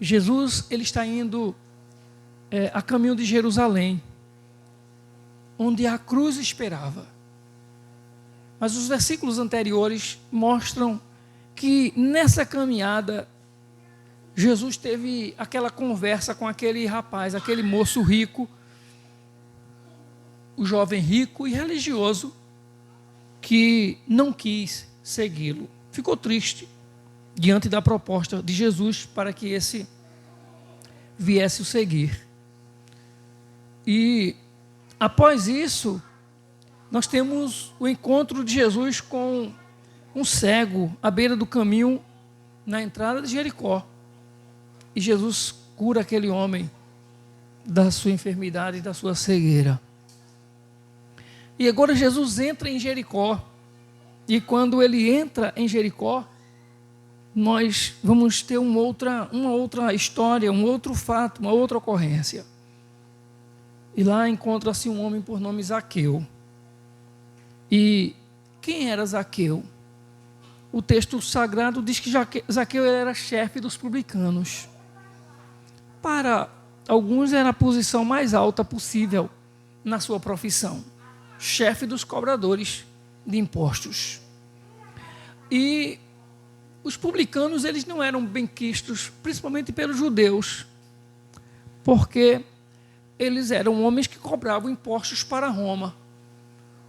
Jesus ele está indo a caminho de Jerusalém, onde a cruz esperava. Mas os versículos anteriores mostram que nessa caminhada Jesus teve aquela conversa com aquele rapaz, aquele moço rico, o jovem rico e religioso, que não quis segui-lo. Ficou triste diante da proposta de Jesus para que esse viesse o seguir. E após isso, nós temos o encontro de Jesus com um cego à beira do caminho, na entrada de Jericó. E Jesus cura aquele homem da sua enfermidade e da sua cegueira. E agora Jesus entra em Jericó. E quando ele entra em Jericó, nós vamos ter uma outra história, um outro fato, uma outra ocorrência. E lá encontra-se um homem por nome Zaqueu. E quem era Zaqueu? O texto sagrado diz que Zaqueu era chefe dos publicanos. Para alguns era a posição mais alta possível na sua profissão. Chefe dos cobradores de impostos. E os publicanos, eles não eram bem quistos, principalmente pelos judeus, porque eles eram homens que cobravam impostos para Roma.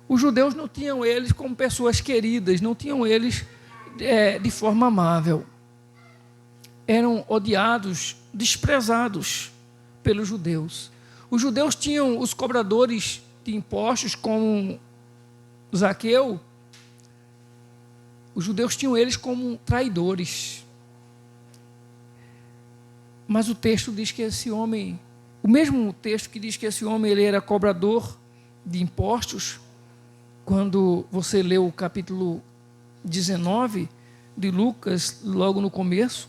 Os judeus não tinham eles como pessoas queridas, não tinham eles de forma amável. Eram odiados, desprezados pelos judeus. Os judeus tinham os cobradores de impostos como Zaqueu. Os judeus tinham eles como traidores. Mas o texto diz que esse homem, o mesmo texto que diz que esse homem ele era cobrador de impostos, quando você lê o capítulo 19 de Lucas, logo no começo,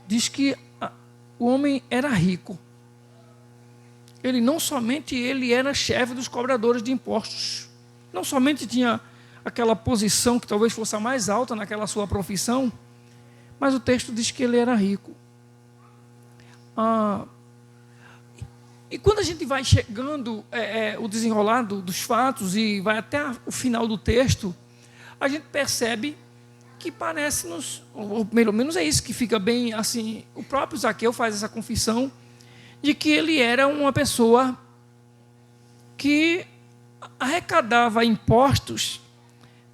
diz que o homem era rico. Ele não somente ele era chefe dos cobradores de impostos, não somente tinha aquela posição que talvez fosse a mais alta naquela sua profissão, mas o texto diz que ele era rico. E quando a gente vai chegando o desenrolar dos fatos e vai até o final do texto, a gente percebe que parece-nos, ou pelo menos é isso que fica bem assim, o próprio Zaqueu faz essa confissão, de que ele era uma pessoa que arrecadava impostos,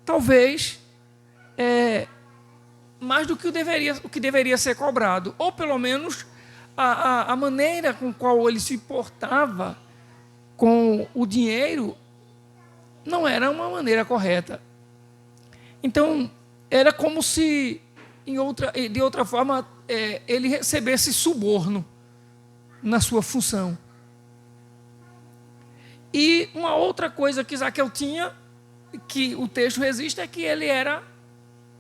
talvez mais do que o que deveria ser cobrado, ou pelo menos a maneira com qual ele se portava com o dinheiro não era uma maneira correta. Então, era como se, de outra forma, ele recebesse suborno na sua função. E uma outra coisa que Zaqueu tinha, que o texto resiste, é que ele era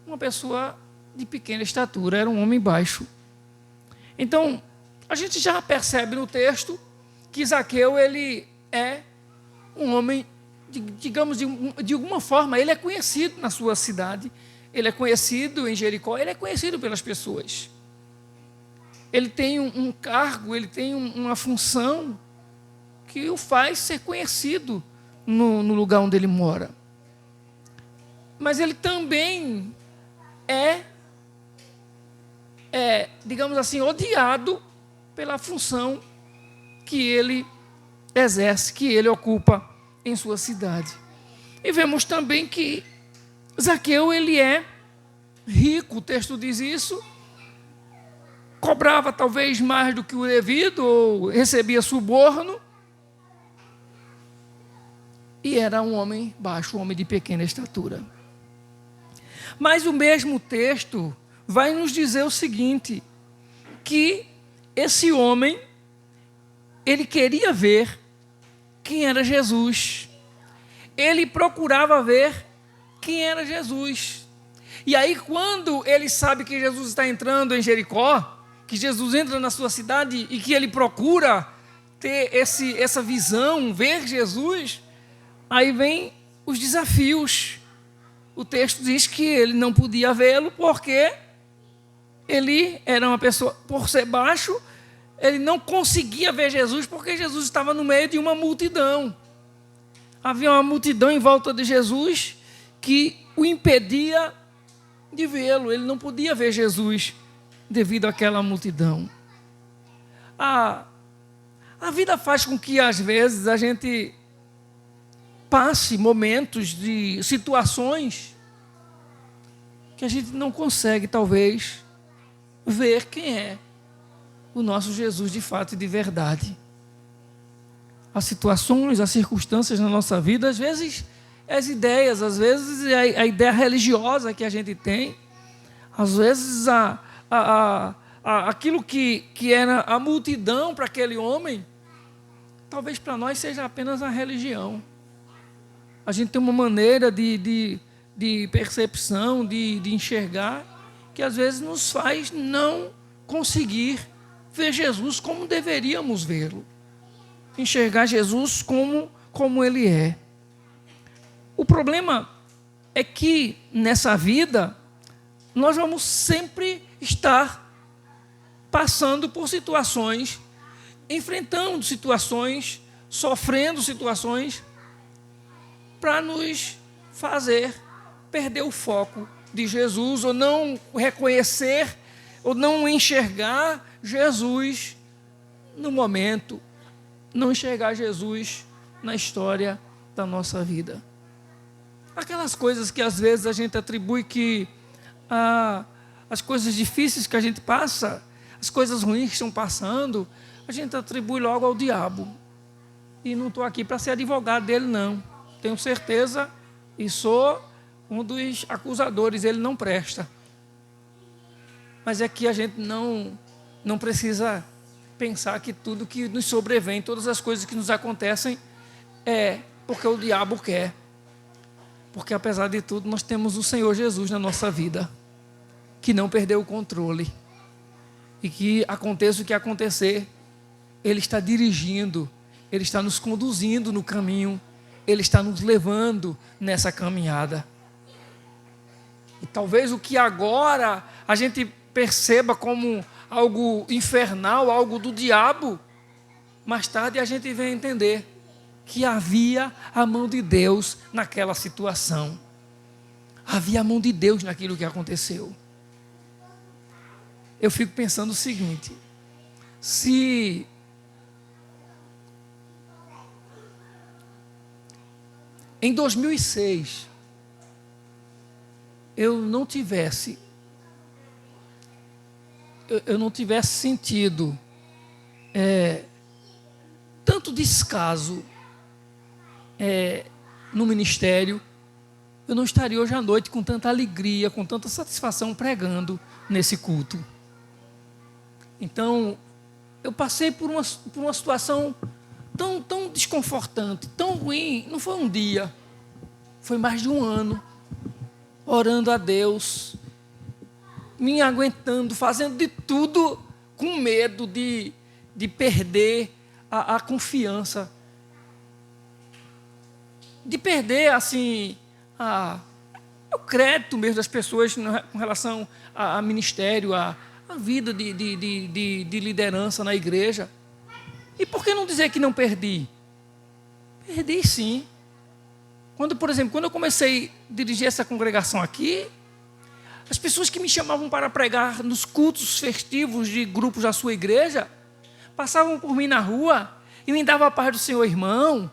uma pessoa de pequena estatura, era um homem baixo. Então, a gente já percebe no texto que Zaqueu ele é um homem, digamos, de alguma forma, ele é conhecido na sua cidade, ele é conhecido em Jericó, ele é conhecido pelas pessoas. Ele tem um cargo, ele tem uma função que o faz ser conhecido no lugar onde ele mora. Mas ele também digamos assim, odiado pela função que ele exerce, que ele ocupa em sua cidade. E vemos também que Zaqueu, ele é rico, o texto diz isso, cobrava talvez mais do que o devido, ou recebia suborno, e era um homem baixo, um homem de pequena estatura. Mas o mesmo texto vai nos dizer o seguinte, que esse homem, ele queria ver quem era Jesus. Ele procurava ver quem era Jesus. E aí, quando ele sabe que Jesus está entrando em Jericó, que Jesus entra na sua cidade e que ele procura ter essa visão, ver Jesus, aí vem os desafios. O texto diz que ele não podia vê-lo porque ele era uma pessoa, por ser baixo, ele não conseguia ver Jesus porque Jesus estava no meio de uma multidão. Havia uma multidão em volta de Jesus que o impedia de vê-lo. Ele não podia ver Jesus devido àquela multidão. A vida faz com que, às vezes, a gente passe momentos de situações que a gente não consegue, talvez, ver quem é o nosso Jesus de fato e de verdade. As situações, as circunstâncias na nossa vida, às vezes as ideias, às vezes a ideia religiosa que a gente tem, às vezes aquilo que era a multidão para aquele homem, talvez para nós seja apenas a religião. A gente tem uma maneira de percepção, de enxergar, que às vezes nos faz não conseguir ver Jesus como deveríamos vê-lo. Enxergar Jesus como Ele é. O problema é que nessa vida nós vamos sempre estar passando por situações, enfrentando situações, sofrendo situações, para nos fazer perder o foco de Jesus, ou não reconhecer, ou não enxergar Jesus no momento, não enxergar Jesus na história da nossa vida. Aquelas coisas que às vezes a gente atribui que as coisas difíceis que a gente passa, as coisas ruins que estão passando, a gente atribui logo ao diabo. E não estou aqui para ser advogado dele, não. Tenho certeza e sou um dos acusadores, ele não presta. Mas é que a gente não precisa pensar que tudo que nos sobrevém, todas as coisas que nos acontecem, é porque o diabo quer. Porque, apesar de tudo, nós temos o Senhor Jesus na nossa vida, que não perdeu o controle. E que aconteça o que acontecer, Ele está dirigindo, Ele está nos conduzindo no caminho, Ele está nos levando nessa caminhada. E talvez o que agora a gente perceba como algo infernal, algo do diabo, mais tarde a gente vem entender que havia a mão de Deus naquela situação. Havia a mão de Deus naquilo que aconteceu. Eu fico pensando o seguinte: se em 2006 eu não tivesse sentido tanto descaso no ministério, eu não estaria hoje à noite com tanta alegria, com tanta satisfação pregando nesse culto. Então, eu passei por uma situação tão desconfortante, tão ruim. Não foi um dia, foi mais de um ano, orando a Deus, me aguentando, fazendo de tudo com medo de perder a confiança, de perder assim o crédito mesmo das pessoas com relação a ministério, a vida de liderança na igreja. E por que não dizer que não perdi? Perdi sim. Por exemplo, quando eu comecei a dirigir essa congregação aqui, as pessoas que me chamavam para pregar nos cultos festivos de grupos da sua igreja, passavam por mim na rua e me davam a paz do Senhor, irmão.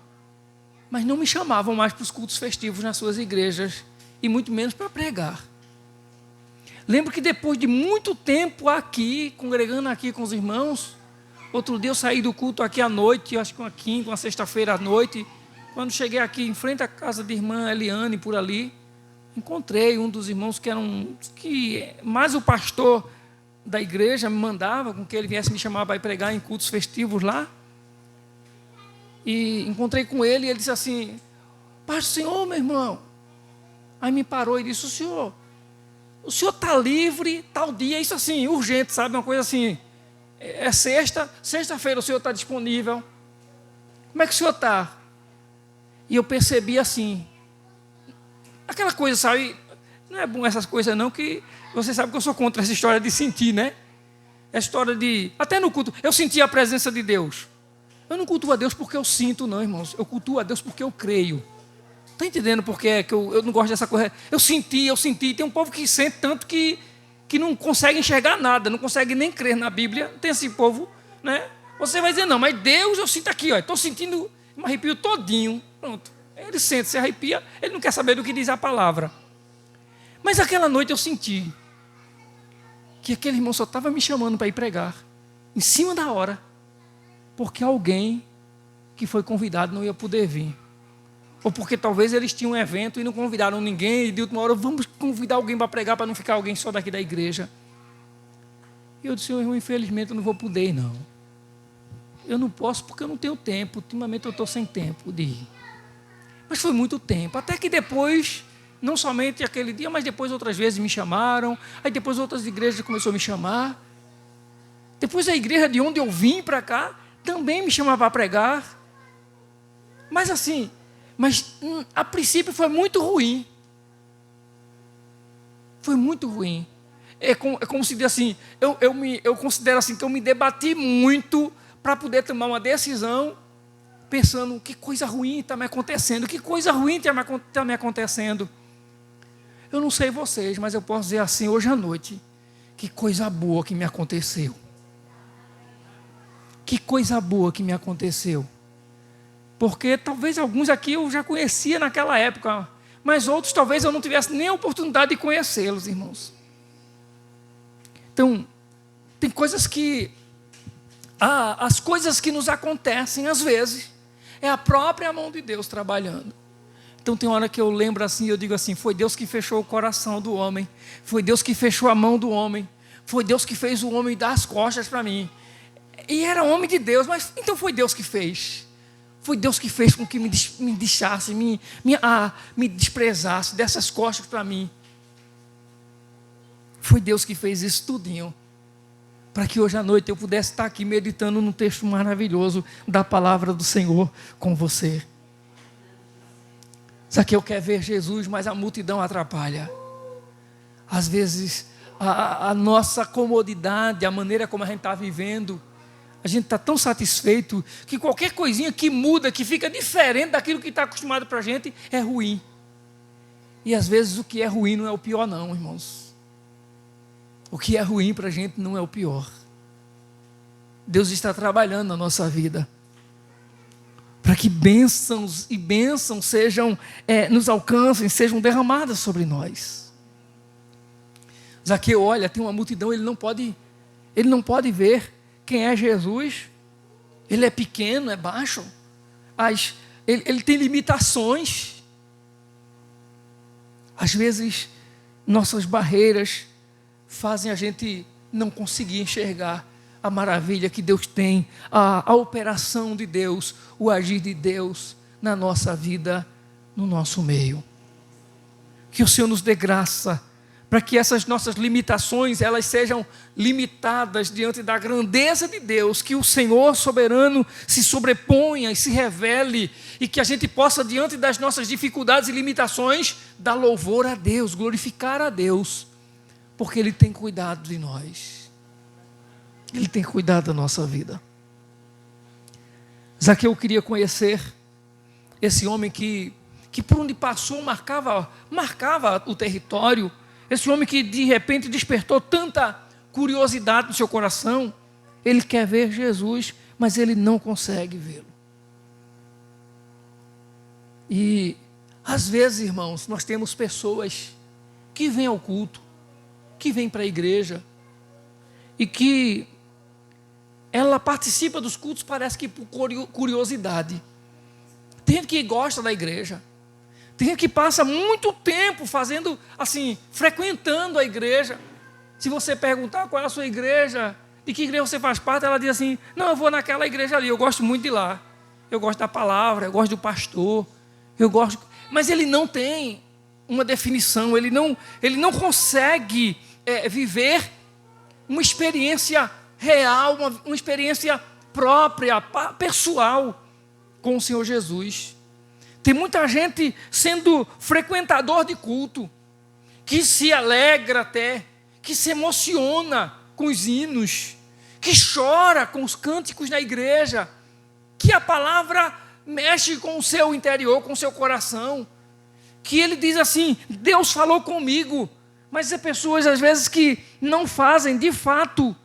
mas não me chamavam mais para os cultos festivos nas suas igrejas, e muito menos para pregar. Lembro que depois de muito tempo aqui, congregando aqui com os irmãos, outro dia eu saí do culto aqui à noite, acho que uma quinta, uma sexta-feira à noite, quando cheguei aqui em frente à casa de irmã Eliane, por ali, encontrei um dos irmãos que mais o pastor da igreja me mandava, com que ele viesse me chamar para ir pregar em cultos festivos lá. E encontrei com ele e ele disse assim: Paz do Senhor, meu irmão. Aí me parou e disse: o senhor está livre tal dia? Isso assim, urgente, sabe? Uma coisa assim, é sexta-feira o senhor está disponível. Como é que o senhor está? E eu percebi assim, aquela coisa, sabe? Não é bom essas coisas não, que você sabe que eu sou contra essa história de sentir, né? Essa história de, até no culto, eu senti a presença de Deus. Eu não cultuo a Deus porque eu sinto, não, irmãos. Eu cultuo a Deus porque eu creio. Está entendendo por que é que eu não gosto dessa coisa? Eu senti. Tem um povo que sente tanto que não consegue enxergar nada, não consegue nem crer na Bíblia. Tem esse povo, né? Você vai dizer, não, mas Deus eu sinto aqui, ó. Estou sentindo um arrepio todinho. Pronto. Ele sente, se arrepia, ele não quer saber do que diz a palavra. Mas aquela noite eu senti que aquele irmão só estava me chamando para ir pregar, em cima da hora, porque alguém que foi convidado não ia poder vir. Ou porque talvez eles tinham um evento e não convidaram ninguém, e de última hora, vamos convidar alguém para pregar, para não ficar alguém só daqui da igreja. E eu disse, irmão, infelizmente eu não vou poder, não. Eu não posso porque eu não tenho tempo. Ultimamente eu estou sem tempo de ir. Mas foi muito tempo. Até que depois, não somente aquele dia, mas depois outras vezes me chamaram. Aí depois outras igrejas começaram a me chamar. Depois a igreja de onde eu vim para cá também me chamava para pregar. Mas assim, a princípio foi muito ruim. Foi muito ruim. É como se diz assim, eu considero assim que eu me debati muito para poder tomar uma decisão, pensando, que coisa ruim está me acontecendo, que coisa ruim está me acontecendo. Eu não sei vocês, mas eu posso dizer assim hoje à noite, que coisa boa que me aconteceu. Que coisa boa que me aconteceu. Porque talvez alguns aqui eu já conhecia naquela época, mas outros talvez eu não tivesse nem a oportunidade de conhecê-los, irmãos. Então, tem coisas que... as coisas que nos acontecem, às vezes, é a própria mão de Deus trabalhando. Então tem hora que eu lembro assim, eu digo assim, foi Deus que fechou o coração do homem, foi Deus que fechou a mão do homem, foi Deus que fez o homem dar as costas para mim. E era homem de Deus, mas então foi Deus que fez. Foi Deus que fez com que me deixasse, me desprezasse, desse as costas para mim. Foi Deus que fez isso tudinho, para que hoje à noite eu pudesse estar aqui meditando num texto maravilhoso da palavra do Senhor com você. Zaqueu quer ver Jesus, mas a multidão atrapalha. Às vezes, a nossa comodidade, a maneira como a gente está vivendo, a gente está tão satisfeito que qualquer coisinha que muda, que fica diferente daquilo que está acostumado para a gente, é ruim. E às vezes o que é ruim não é o pior não, irmãos. O que é ruim para a gente não é o pior. Deus está trabalhando na nossa vida para que bênçãos e bênçãos nos alcancem, sejam derramadas sobre nós. Zaqueu olha, tem uma multidão, ele não pode ver quem é Jesus. Ele é pequeno, é baixo, ele tem limitações. Às vezes nossas barreiras fazem a gente não conseguir enxergar a maravilha que Deus tem, a operação de Deus, o agir de Deus na nossa vida, no nosso meio. Que o Senhor nos dê graça para que essas nossas limitações, elas sejam limitadas diante da grandeza de Deus, que o Senhor soberano se sobreponha e se revele, e que a gente possa, diante das nossas dificuldades e limitações, dar louvor a Deus, glorificar a Deus, porque Ele tem cuidado de nós. Ele tem cuidado da nossa vida. Zaqueu queria conhecer esse homem que por onde passou marcava o território. Esse homem que de repente despertou tanta curiosidade no seu coração. Ele quer ver Jesus, mas ele não consegue vê-lo. E às vezes, irmãos, nós temos pessoas que vêm ao culto, que vêm para a igreja, e que ela participa dos cultos, parece que por curiosidade. Tem gente que gosta da igreja, tem gente que passa muito tempo fazendo assim, frequentando a igreja. Se você perguntar qual é a sua igreja, de que igreja você faz parte, ela diz assim: não, eu vou naquela igreja ali, eu gosto muito de lá, eu gosto da palavra, eu gosto do pastor, eu gosto. Mas ele não tem uma definição, ele não consegue viver uma experiência real, uma experiência própria, pessoal com o Senhor Jesus. Tem muita gente sendo frequentador de culto, que se alegra até, que se emociona com os hinos, que chora com os cânticos na igreja, que a palavra mexe com o seu interior, com o seu coração, que ele diz assim: Deus falou comigo. Mas é pessoas às vezes que não fazem de fato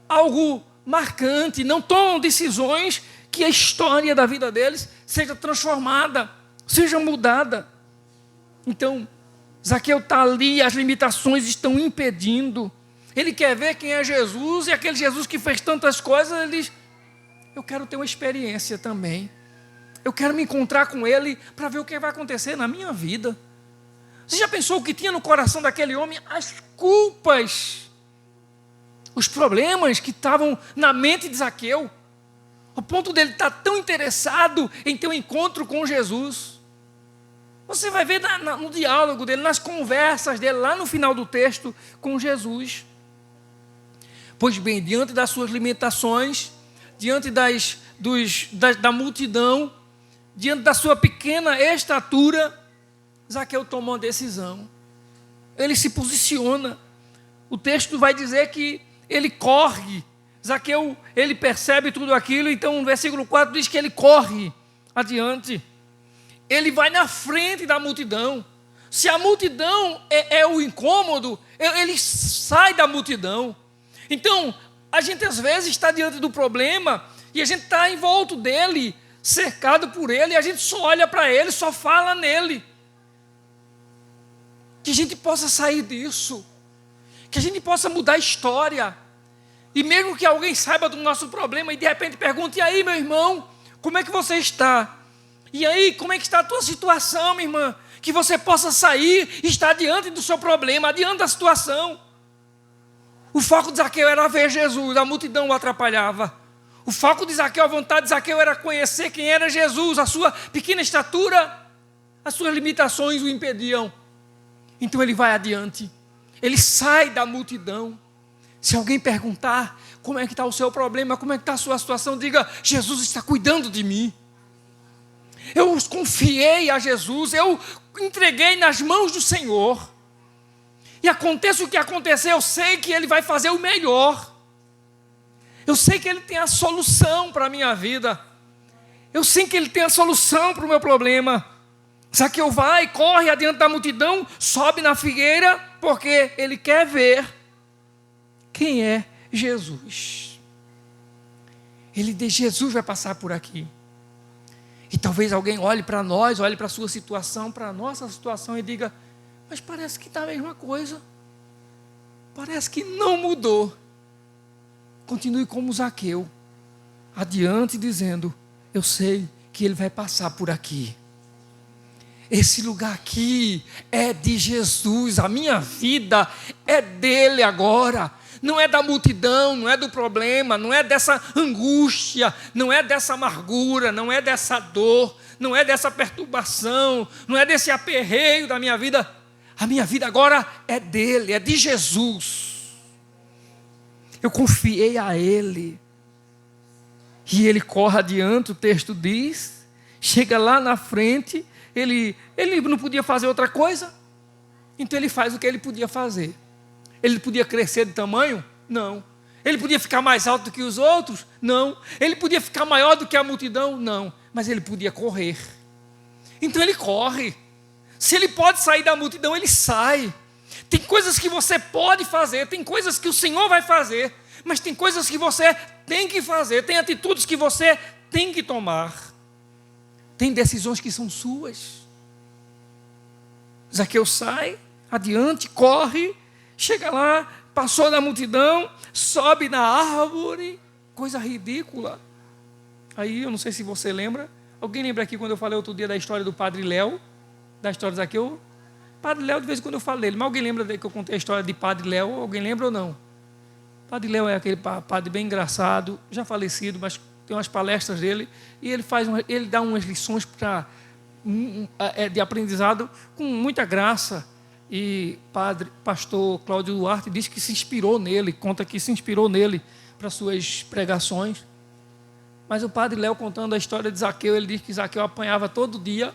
algo marcante, não tomam decisões que a história da vida deles seja transformada, seja mudada. Então, Zaqueu está ali, as limitações estão impedindo. Ele quer ver quem é Jesus, e aquele Jesus que fez tantas coisas, ele diz: eu quero ter uma experiência também. Eu quero me encontrar com ele para ver o que vai acontecer na minha vida. Você já pensou o que tinha no coração daquele homem? As culpas, os problemas que estavam na mente de Zaqueu, ao ponto dele estar tão interessado em ter um encontro com Jesus. Você vai ver no diálogo dele, nas conversas dele, lá no final do texto, com Jesus. Pois bem, diante das suas limitações, diante da multidão, diante da sua pequena estatura, Zaqueu toma uma decisão. Ele se posiciona. O texto vai dizer que ele corre. Zaqueu, ele percebe tudo aquilo, então no versículo 4 diz que ele corre adiante. Ele vai na frente da multidão. Se a multidão é o incômodo, ele sai da multidão. Então, a gente às vezes está diante do problema e a gente está em volta dele, cercado por ele, e a gente só olha para ele, só fala nele. Que a gente possa sair disso, que a gente possa mudar a história, e mesmo que alguém saiba do nosso problema e de repente pergunte: e aí, meu irmão, como é que você está? E aí, como é que está a tua situação, minha irmã? Que você possa sair e estar diante do seu problema, diante da situação. O foco de Zaqueu era ver Jesus, a multidão o atrapalhava. O foco de Zaqueu, a vontade de Zaqueu era conhecer quem era Jesus. A sua pequena estatura, as suas limitações o impediam. Então ele vai adiante, ele sai da multidão. Se alguém perguntar como é que está o seu problema, como é que está a sua situação, diga: Jesus está cuidando de mim. Eu confiei a Jesus, eu entreguei nas mãos do Senhor. E aconteça o que acontecer, eu sei que Ele vai fazer o melhor. Eu sei que Ele tem a solução para a minha vida. Eu sei que Ele tem a solução para o meu problema. Zaqueu vai, corre adiante da multidão, sobe na figueira, porque ele quer ver quem é Jesus. Ele diz: Jesus vai passar por aqui. E talvez alguém olhe para nós, olhe para a sua situação, para a nossa situação e diga: mas parece que está a mesma coisa. Parece que não mudou. Continue como Zaqueu, adiante dizendo: eu sei que ele vai passar por aqui. Esse lugar aqui é de Jesus, a minha vida é dele agora. Não é da multidão, não é do problema, não é dessa angústia, não é dessa amargura, não é dessa dor, não é dessa perturbação, não é desse aperreio da minha vida. A minha vida agora é dele, é de Jesus. Eu confiei a ele. E ele corre adiante, o texto diz, chega lá na frente. Ele não podia fazer outra coisa, então ele faz o que ele podia fazer. Ele podia crescer de tamanho? Não. Ele podia ficar mais alto do que os outros? Não. Ele podia ficar maior do que a multidão? Não. Mas ele podia correr. Então ele corre. Se ele pode sair da multidão, ele sai. Tem coisas que você pode fazer, tem coisas que o Senhor vai fazer, mas tem coisas que você tem que fazer, tem atitudes que você tem que tomar. Tem decisões que são suas. Zaqueu sai, adiante, corre, chega lá, passou da multidão, sobe na árvore, coisa ridícula. Aí, eu não sei se você lembra, alguém lembra aqui quando eu falei outro dia da história do Padre Léo, da história de Zaqueu? Padre Léo, de vez em quando eu falo dele, mas alguém lembra que eu contei a história de Padre Léo? Alguém lembra ou não? Padre Léo é aquele padre bem engraçado, já falecido, mas tem umas palestras dele, e ele dá umas lições de aprendizado com muita graça. E pastor Cláudio Duarte diz que se inspirou nele, conta que se inspirou nele para suas pregações. Mas o Padre Léo, contando a história de Zaqueu, ele diz que Zaqueu apanhava todo dia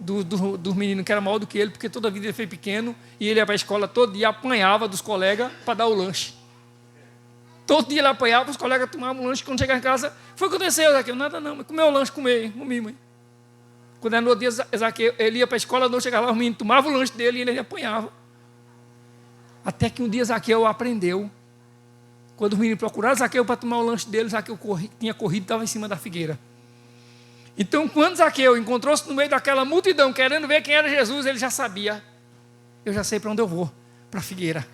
do menino que era maior do que ele, porque toda a vida ele foi pequeno, e ele ia para a escola todo dia, apanhava dos colegas para dar o lanche. Todo dia ele apanhava, os colegas tomavam o lanche. Quando chegava em casa, foi o que aconteceu, Zaqueu? Nada não, mas comeu o lanche, comi, mãe. Quando era no dia, Zaqueu, ele ia para a escola, não chegava lá, os meninos tomavam o lanche dele e ele apanhava. Até que um dia Zaqueu aprendeu. Quando os meninos procuraram Zaqueu para tomar o lanche dele, Zaqueu tinha corrido e estava em cima da figueira. Então, quando Zaqueu encontrou-se no meio daquela multidão, querendo ver quem era Jesus, ele já sabia. Eu já sei para onde eu vou, para a figueira.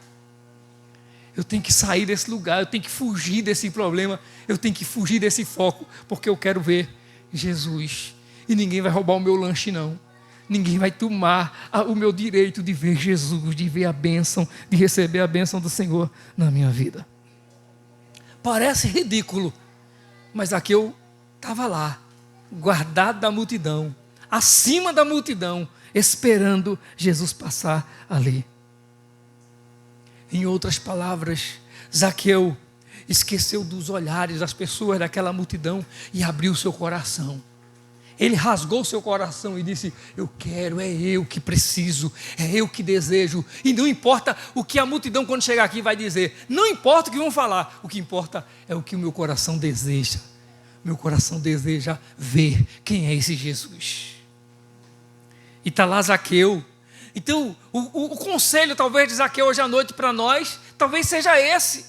Eu tenho que sair desse lugar, eu tenho que fugir desse problema, eu tenho que fugir desse foco, porque eu quero ver Jesus. E ninguém vai roubar o meu lanche, não. Ninguém vai tomar o meu direito de ver Jesus, de ver a bênção, de receber a bênção do Senhor na minha vida. Parece ridículo, mas Zaqueu estava lá, guardado da multidão, acima da multidão, esperando Jesus passar ali. Em outras palavras, Zaqueu esqueceu dos olhares das pessoas daquela multidão e abriu seu coração. Ele rasgou seu coração e disse: eu quero, é eu que preciso, é eu que desejo. E não importa o que a multidão quando chegar aqui vai dizer, não importa o que vão falar, o que importa é o que o meu coração deseja. Meu coração deseja ver quem é esse Jesus. E está lá Zaqueu. Então, o conselho talvez de Zaqueu hoje à noite para nós, talvez seja esse: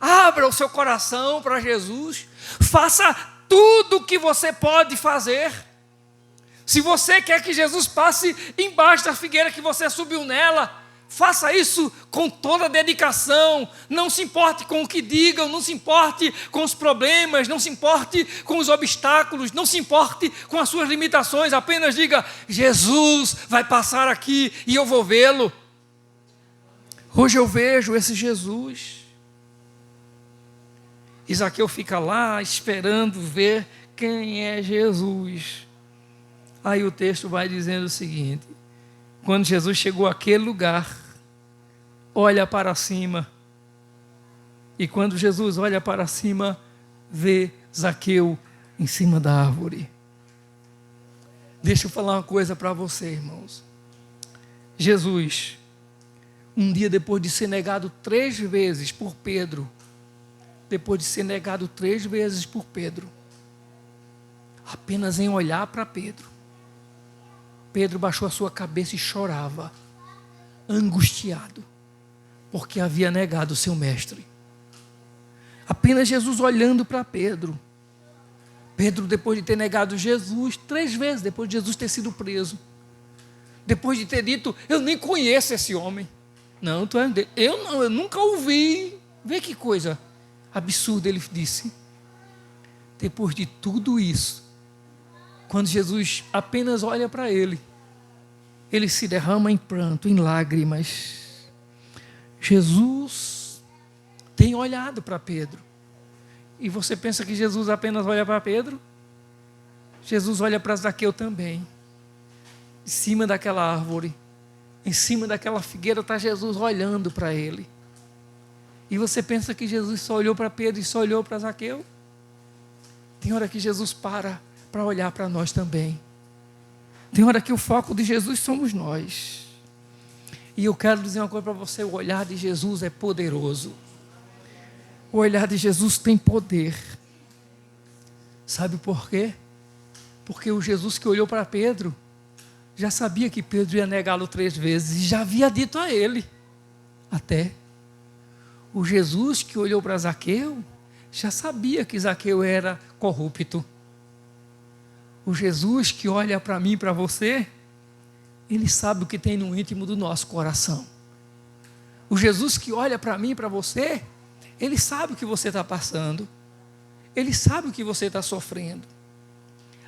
abra o seu coração para Jesus, faça tudo o que você pode fazer. Se você quer que Jesus passe embaixo da figueira que você subiu nela, faça isso com toda a dedicação. Não se importe com o que digam, não se importe com os problemas, não se importe com os obstáculos, não se importe com as suas limitações. Apenas diga: Jesus vai passar aqui e eu vou vê-lo. Hoje eu vejo esse Jesus. Zaqueu fica lá esperando ver quem é Jesus. Aí o texto vai dizendo o seguinte: quando Jesus chegou àquele lugar, olha para cima. E quando Jesus olha para cima, vê Zaqueu em cima da árvore. Deixa eu falar uma coisa para você, irmãos. Jesus, um dia depois de ser negado 3 vezes por Pedro, depois de ser negado 3 vezes por Pedro, apenas em olhar para Pedro, Pedro baixou a sua cabeça e chorava, angustiado, porque havia negado o seu mestre. Apenas Jesus olhando para Pedro. Pedro, depois de ter negado Jesus 3 vezes, depois de Jesus ter sido preso, depois de ter dito: eu nem conheço esse homem. Não, eu nunca ouvi. Vê que coisa absurdo, ele disse. Depois de tudo isso, quando Jesus apenas olha para ele, ele se derrama em pranto, em lágrimas. Jesus tem olhado para Pedro. E você pensa que Jesus apenas olha para Pedro? Jesus olha para Zaqueu também. Em cima daquela árvore, em cima daquela figueira, está Jesus olhando para ele. E você pensa que Jesus só olhou para Pedro e só olhou para Zaqueu? Tem hora que Jesus para olhar para nós também. Tem hora que o foco de Jesus somos nós. E eu quero dizer uma coisa para você: o olhar de Jesus é poderoso. O olhar de Jesus tem poder. Sabe por quê? Porque o Jesus que olhou para Pedro já sabia que Pedro ia negá-lo 3 vezes e já havia dito a ele até. O Jesus que olhou para Zaqueu já sabia que Zaqueu era corrupto. O Jesus que olha para mim e para você, Ele sabe o que tem no íntimo do nosso coração. O Jesus que olha para mim e para você, Ele sabe o que você está passando. Ele sabe o que você está sofrendo.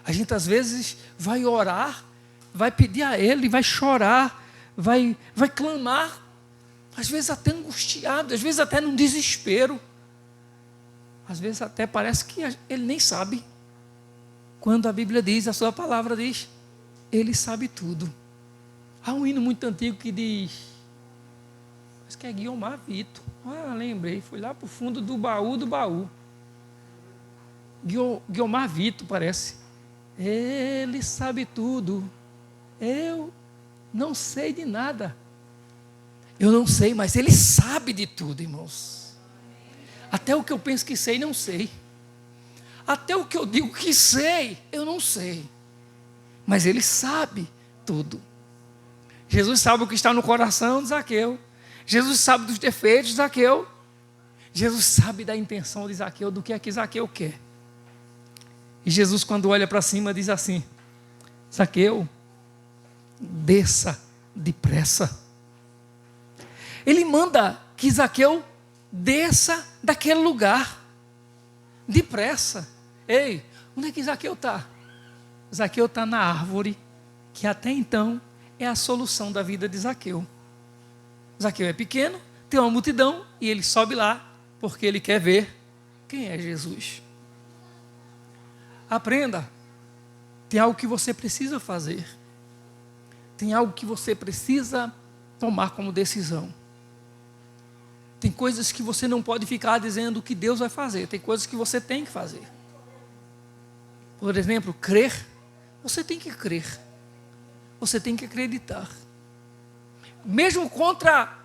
A gente às vezes vai orar, vai pedir a Ele, vai chorar, vai clamar, às vezes até angustiado, às vezes até num desespero. Às vezes até parece que Ele nem sabe. Quando a Bíblia diz, a sua palavra diz, Ele sabe tudo. Há um hino muito antigo que diz, acho que é Guiomar Vito. Lembrei, foi lá para o fundo do baú. Guiomar Vito, parece. Ele sabe tudo. Eu não sei de nada. Eu não sei, mas Ele sabe de tudo, irmãos. Até o que eu penso que sei, não sei. Até o que eu digo que sei, eu não sei. Mas Ele sabe tudo. Jesus sabe o que está no coração de Zaqueu. Jesus sabe dos defeitos de Zaqueu. Jesus sabe da intenção de Zaqueu, do que é que Zaqueu quer. E Jesus, quando olha para cima, diz assim: Zaqueu, desça depressa. Ele manda que Zaqueu desça daquele lugar depressa. Ei, onde é que Zaqueu está? Zaqueu está na árvore que até então é a solução da vida de Zaqueu. Zaqueu é pequeno, tem uma multidão e ele sobe lá porque ele quer ver quem é Jesus. Aprenda. Tem algo que você precisa fazer. Tem algo que você precisa tomar como decisão. Tem coisas que você não pode ficar dizendo o que Deus vai fazer. Tem coisas que você tem que fazer. Por exemplo, crer. Você tem que crer. Você tem que acreditar. Mesmo contra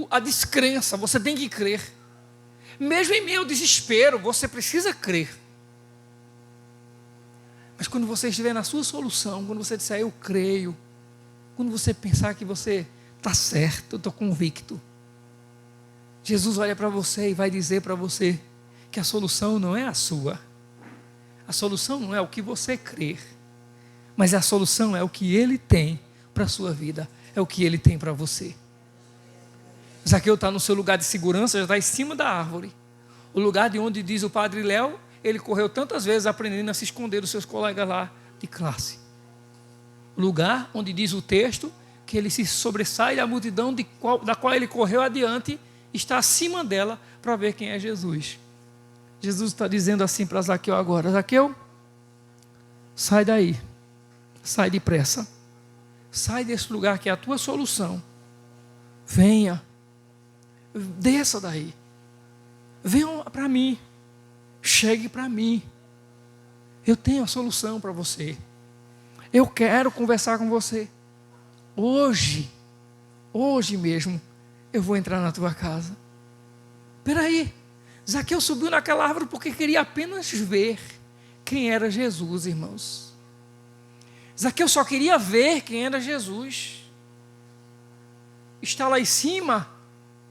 a descrença, você tem que crer. Mesmo em meio ao desespero, você precisa crer. Mas quando você estiver na sua solução, quando você disser eu creio, quando você pensar que você está certo, eu estou convicto, Jesus olha para você e vai dizer para você que a solução não é a sua. A solução não é o que você crer, mas a solução é o que Ele tem para a sua vida, é o que Ele tem para você. Zaqueu está no seu lugar de segurança, já está em cima da árvore. O lugar de onde diz o Padre Léo, ele correu tantas vezes aprendendo a se esconder dos seus colegas lá de classe. O lugar onde diz o texto que ele se sobressai da multidão da qual ele correu adiante, está acima dela para ver quem é Jesus. Jesus está dizendo assim para Zaqueu agora: Zaqueu, sai daí, sai depressa, sai desse lugar que é a tua solução, venha, desça daí, venha para mim, chegue para mim, eu tenho a solução para você, eu quero conversar com você, hoje mesmo, eu vou entrar na tua casa. Espera aí, Zaqueu subiu naquela árvore porque queria apenas ver quem era Jesus, irmãos. Zaqueu só queria ver quem era Jesus. Está lá em cima,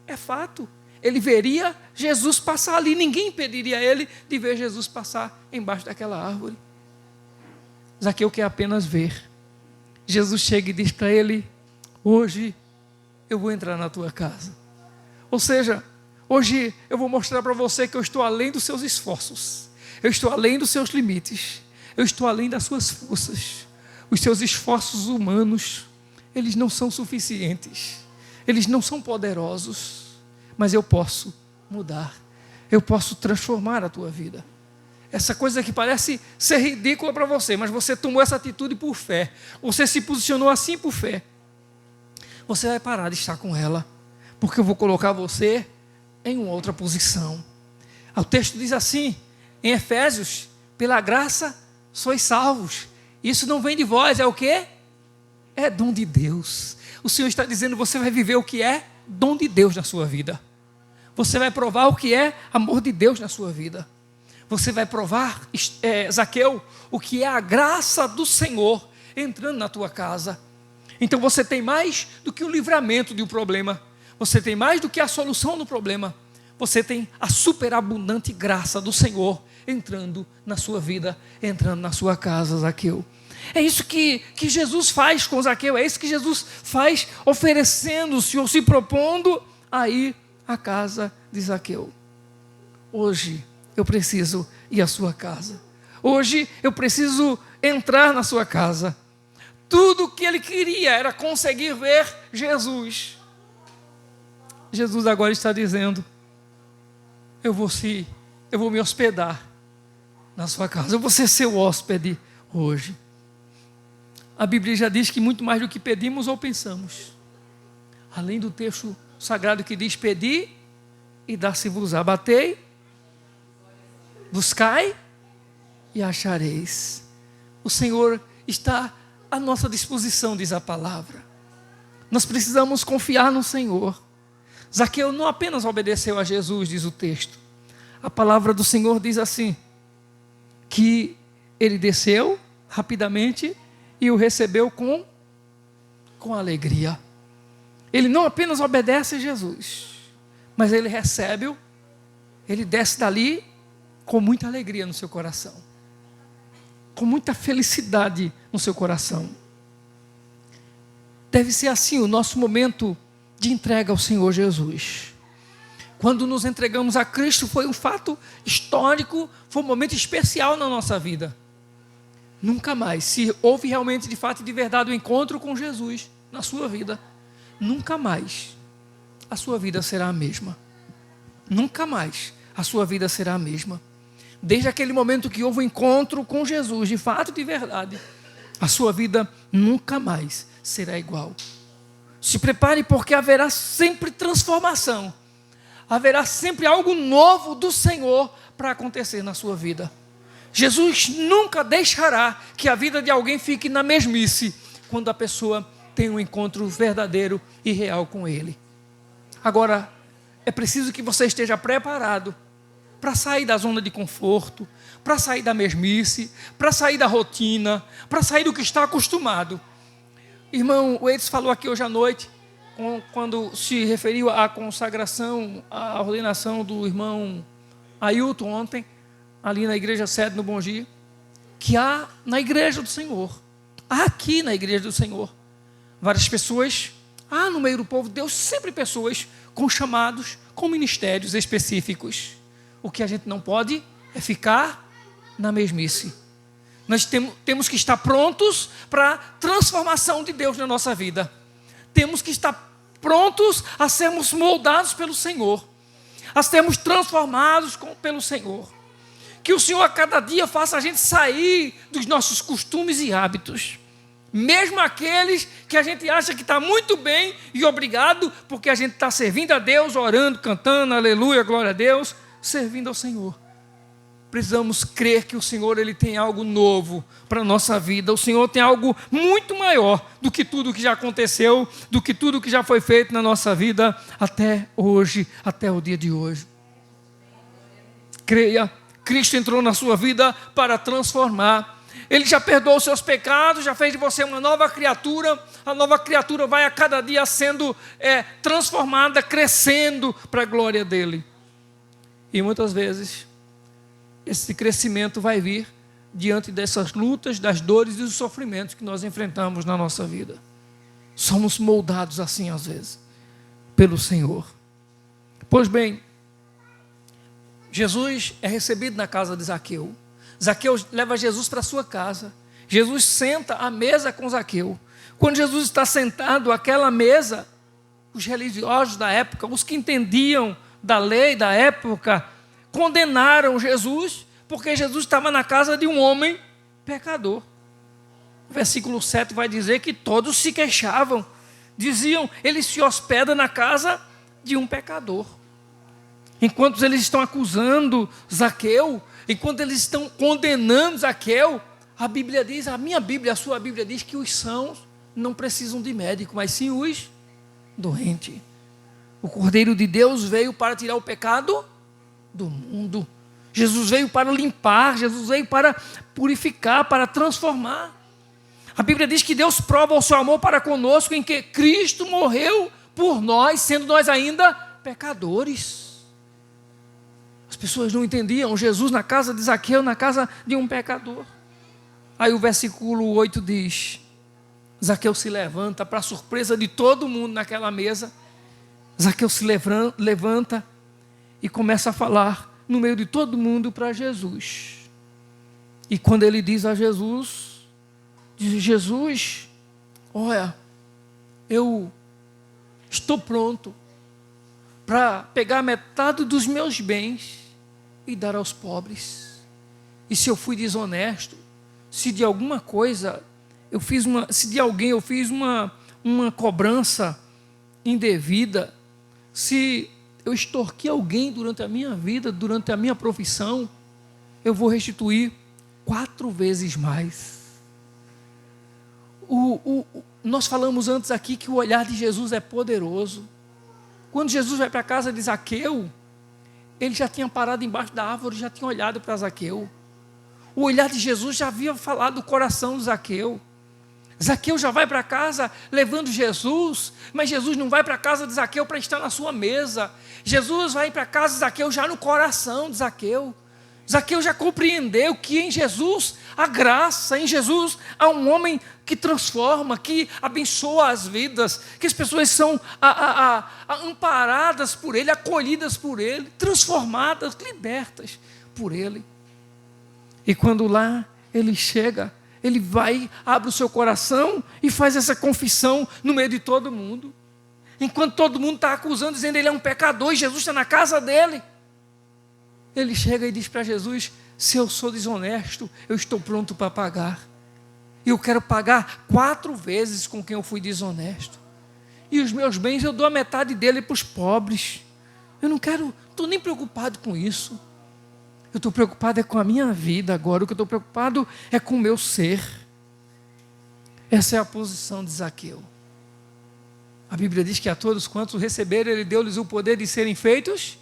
é fato. Ele veria Jesus passar ali, ninguém impediria ele de ver Jesus passar embaixo daquela árvore. Zaqueu quer apenas ver. Jesus chega e diz para ele: hoje eu vou entrar na tua casa. Ou seja, hoje eu vou mostrar para você que eu estou além dos seus esforços. Eu estou além dos seus limites. Eu estou além das suas forças. Os seus esforços humanos, eles não são suficientes. Eles não são poderosos. Mas eu posso mudar. Eu posso transformar a tua vida. Essa coisa que parece ser ridícula para você, mas você tomou essa atitude por fé. Você se posicionou assim por fé. Você vai parar de estar com ela, porque eu vou colocar você em uma outra posição. O texto diz assim, em Efésios: pela graça sois salvos. Isso não vem de vós, é o quê? É dom de Deus. O Senhor está dizendo: você vai viver o que é dom de Deus na sua vida. Você vai provar o que é amor de Deus na sua vida. Você vai provar, Zaqueu, o que é a graça do Senhor entrando na tua casa. Então você tem mais do que o livramento de um problema. Você tem mais do que a solução do problema. Você tem a superabundante graça do Senhor entrando na sua vida, entrando na sua casa, Zaqueu. É isso que Jesus faz com Zaqueu, é isso que Jesus faz oferecendo-se ou se propondo a ir à casa de Zaqueu. Hoje eu preciso ir à sua casa. Hoje eu preciso entrar na sua casa. Tudo o que ele queria era conseguir ver Jesus. Jesus agora está dizendo: eu vou me hospedar na sua casa, eu vou ser seu hóspede hoje. A Bíblia já diz que muito mais do que pedimos ou pensamos. Além do texto sagrado que diz: pedi e dar-se-vos-á, batei, buscai e achareis. O Senhor está à nossa disposição, diz a palavra. Nós precisamos confiar no Senhor. Zaqueu não apenas obedeceu a Jesus, diz o texto. A palavra do Senhor diz assim, que ele desceu rapidamente e o recebeu com alegria. Ele não apenas obedece a Jesus, mas ele recebe-o, ele desce dali com muita alegria no seu coração, com muita felicidade no seu coração. Deve ser assim o nosso momento de entrega ao Senhor Jesus. Quando nos entregamos a Cristo, foi um fato histórico, foi um momento especial na nossa vida. Nunca mais, se houve realmente de fato e de verdade o encontro com Jesus na sua vida, nunca mais a sua vida será a mesma. Nunca mais a sua vida será a mesma. Desde aquele momento que houve o encontro com Jesus, de fato e de verdade, a sua vida nunca mais será igual. Se prepare, porque haverá sempre transformação. Haverá sempre algo novo do Senhor para acontecer na sua vida. Jesus nunca deixará que a vida de alguém fique na mesmice quando a pessoa tem um encontro verdadeiro e real com Ele. Agora, é preciso que você esteja preparado para sair da zona de conforto, para sair da mesmice, para sair da rotina, para sair do que está acostumado. Irmão, o Edson falou aqui hoje à noite, quando se referiu à consagração, à ordenação do irmão Ailton ontem, ali na igreja sede no Bom Dia, que há na igreja do Senhor, há aqui na igreja do Senhor, várias pessoas, há no meio do povo de Deus sempre pessoas com chamados, com ministérios específicos. O que a gente não pode é ficar na mesmice. Nós temos que estar prontos para a transformação de Deus na nossa vida. Temos que estar prontos a sermos moldados pelo Senhor, a sermos transformados pelo Senhor. Que o Senhor a cada dia faça a gente sair dos nossos costumes e hábitos, mesmo aqueles que a gente acha que está muito bem e obrigado, porque a gente está servindo a Deus, orando, cantando, aleluia, glória a Deus, servindo ao Senhor. Precisamos crer que o Senhor ele tem algo novo para a nossa vida. O Senhor tem algo muito maior do que tudo que já aconteceu, do que tudo que já foi feito na nossa vida até hoje, até o dia de hoje. Creia, Cristo entrou na sua vida para transformar. Ele já perdoou os seus pecados, já fez de você uma nova criatura. A nova criatura vai a cada dia sendo transformada, crescendo para a glória dele. E muitas vezes esse crescimento vai vir diante dessas lutas, das dores e dos sofrimentos que nós enfrentamos na nossa vida. Somos moldados assim às vezes pelo Senhor. Pois bem, Jesus é recebido na casa de Zaqueu. Zaqueu leva Jesus para a sua casa. Jesus senta à mesa com Zaqueu. Quando Jesus está sentado àquela mesa, os religiosos da época, os que entendiam da lei da época, condenaram Jesus, porque Jesus estava na casa de um homem pecador. O versículo 7 vai dizer que todos se queixavam, diziam, ele se hospeda na casa de um pecador. Enquanto eles estão acusando Zaqueu, enquanto eles estão condenando Zaqueu, a Bíblia diz, a minha Bíblia, a sua Bíblia diz que os sãos não precisam de médico, mas sim os doentes. O Cordeiro de Deus veio para tirar o pecado do mundo. Jesus veio para limpar, Jesus veio para purificar, para transformar. A Bíblia diz que Deus prova o seu amor para conosco em que Cristo morreu por nós, sendo nós ainda pecadores. As pessoas não entendiam Jesus na casa de Zaqueu, na casa de um pecador. Aí o versículo 8 diz: Zaqueu se levanta, para surpresa de todo mundo naquela mesa. Zaqueu se levanta e começa a falar no meio de todo mundo para Jesus. E quando ele diz a Jesus, diz: Jesus, olha, eu estou pronto para pegar metade dos meus bens e dar aos pobres. E se eu fui desonesto, se de alguma coisa se de alguém eu fiz uma cobrança indevida, se eu extorqui alguém durante a minha vida, durante a minha profissão, eu vou restituir 4 vezes mais. Nós falamos antes aqui que o olhar de Jesus é poderoso. Quando Jesus vai para a casa de Zaqueu, ele já tinha parado embaixo da árvore, já tinha olhado para Zaqueu. O olhar de Jesus já havia falado do coração de Zaqueu. Zaqueu já vai para casa levando Jesus, mas Jesus não vai para a casa de Zaqueu para estar na sua mesa. Jesus vai para a casa de Zaqueu já no coração de Zaqueu. Zaqueu já compreendeu que em Jesus há graça, em Jesus há um homem que transforma, que abençoa as vidas, que as pessoas são amparadas por Ele, acolhidas por Ele, transformadas, libertas por Ele. E quando lá Ele chega, Ele vai, abre o seu coração e faz essa confissão no meio de todo mundo. Enquanto todo mundo está acusando, dizendo que ele é um pecador, e Jesus está na casa dele. Ele chega e diz para Jesus: se eu sou desonesto, eu estou pronto para pagar. E eu quero pagar 4 vezes com quem eu fui desonesto. E os meus bens eu dou a metade dele para os pobres. Eu não estou nem preocupado com isso. Eu estou preocupado com a minha vida agora. O que eu estou preocupado é com o meu ser. Essa é a posição de Zaqueu. A Bíblia diz que a todos quantos receberam, Ele deu-lhes o poder de serem feitos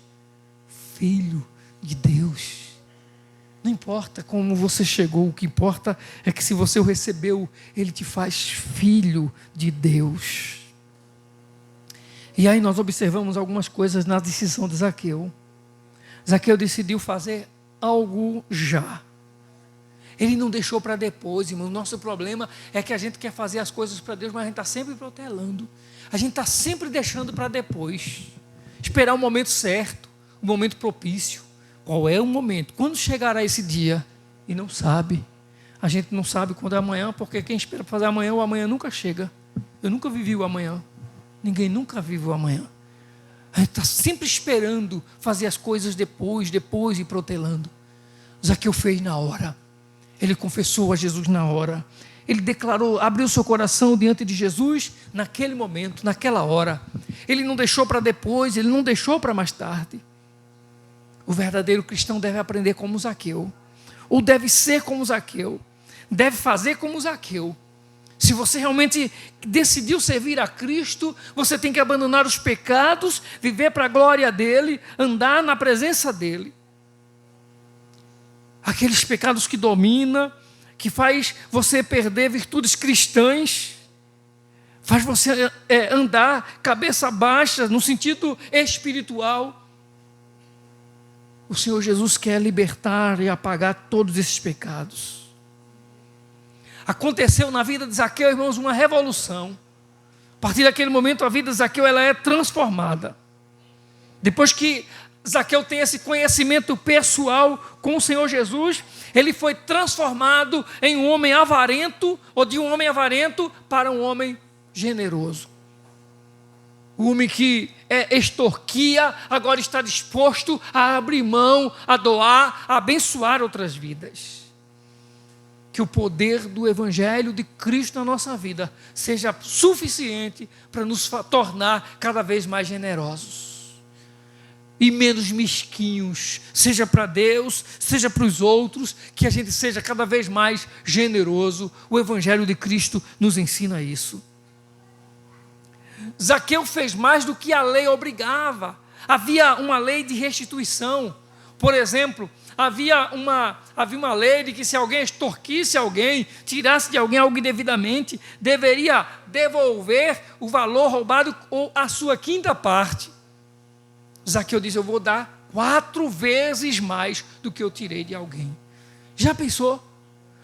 filho de Deus. Não importa como você chegou, o que importa é que se você o recebeu, Ele te faz filho de Deus. E aí nós observamos algumas coisas na decisão de Zaqueu. Zaqueu decidiu fazer algo já. Ele não deixou para depois, irmão. O nosso problema é que a gente quer fazer as coisas para Deus, mas a gente está sempre protelando. A gente está sempre deixando para depois. Esperar o momento certo, o momento propício. Qual é o momento? Quando chegará esse dia? E não sabe. A gente não sabe quando é amanhã, porque quem espera fazer amanhã, o amanhã nunca chega. Eu nunca vivi o amanhã. Ninguém nunca vive o amanhã. A gente está sempre esperando fazer as coisas depois e protelando. Zaqueu fez na hora. Ele confessou a Jesus na hora. Ele declarou, abriu seu coração diante de Jesus naquele momento, naquela hora. Ele não deixou para depois, ele não deixou para mais tarde. O verdadeiro cristão deve aprender como Zaqueu, ou deve ser como Zaqueu, deve fazer como Zaqueu. Se você realmente decidiu servir a Cristo, você tem que abandonar os pecados, viver para a glória dEle, andar na presença dEle. Aqueles pecados que domina, que faz você perder virtudes cristãs, faz você andar cabeça baixa no sentido espiritual. O Senhor Jesus quer libertar e apagar todos esses pecados. Aconteceu na vida de Zaqueu, irmãos, uma revolução. A partir daquele momento, a vida de Zaqueu ela é transformada. Depois que Zaqueu tem esse conhecimento pessoal com o Senhor Jesus, ele foi transformado em um homem avarento, ou de um homem avarento para um homem generoso. O homem que extorquia, agora está disposto a abrir mão, a doar, a abençoar outras vidas. Que o poder do Evangelho de Cristo na nossa vida seja suficiente para nos tornar cada vez mais generosos e menos mesquinhos, seja para Deus, seja para os outros, que a gente seja cada vez mais generoso. O Evangelho de Cristo nos ensina isso. Zaqueu fez mais do que a lei obrigava. Havia uma lei de restituição. Por exemplo, havia uma lei de que se alguém extorquisse alguém, tirasse de alguém algo indevidamente, deveria devolver o valor roubado ou a sua quinta parte. Zaqueu diz: eu vou dar 4 vezes mais do que eu tirei de alguém. Já pensou?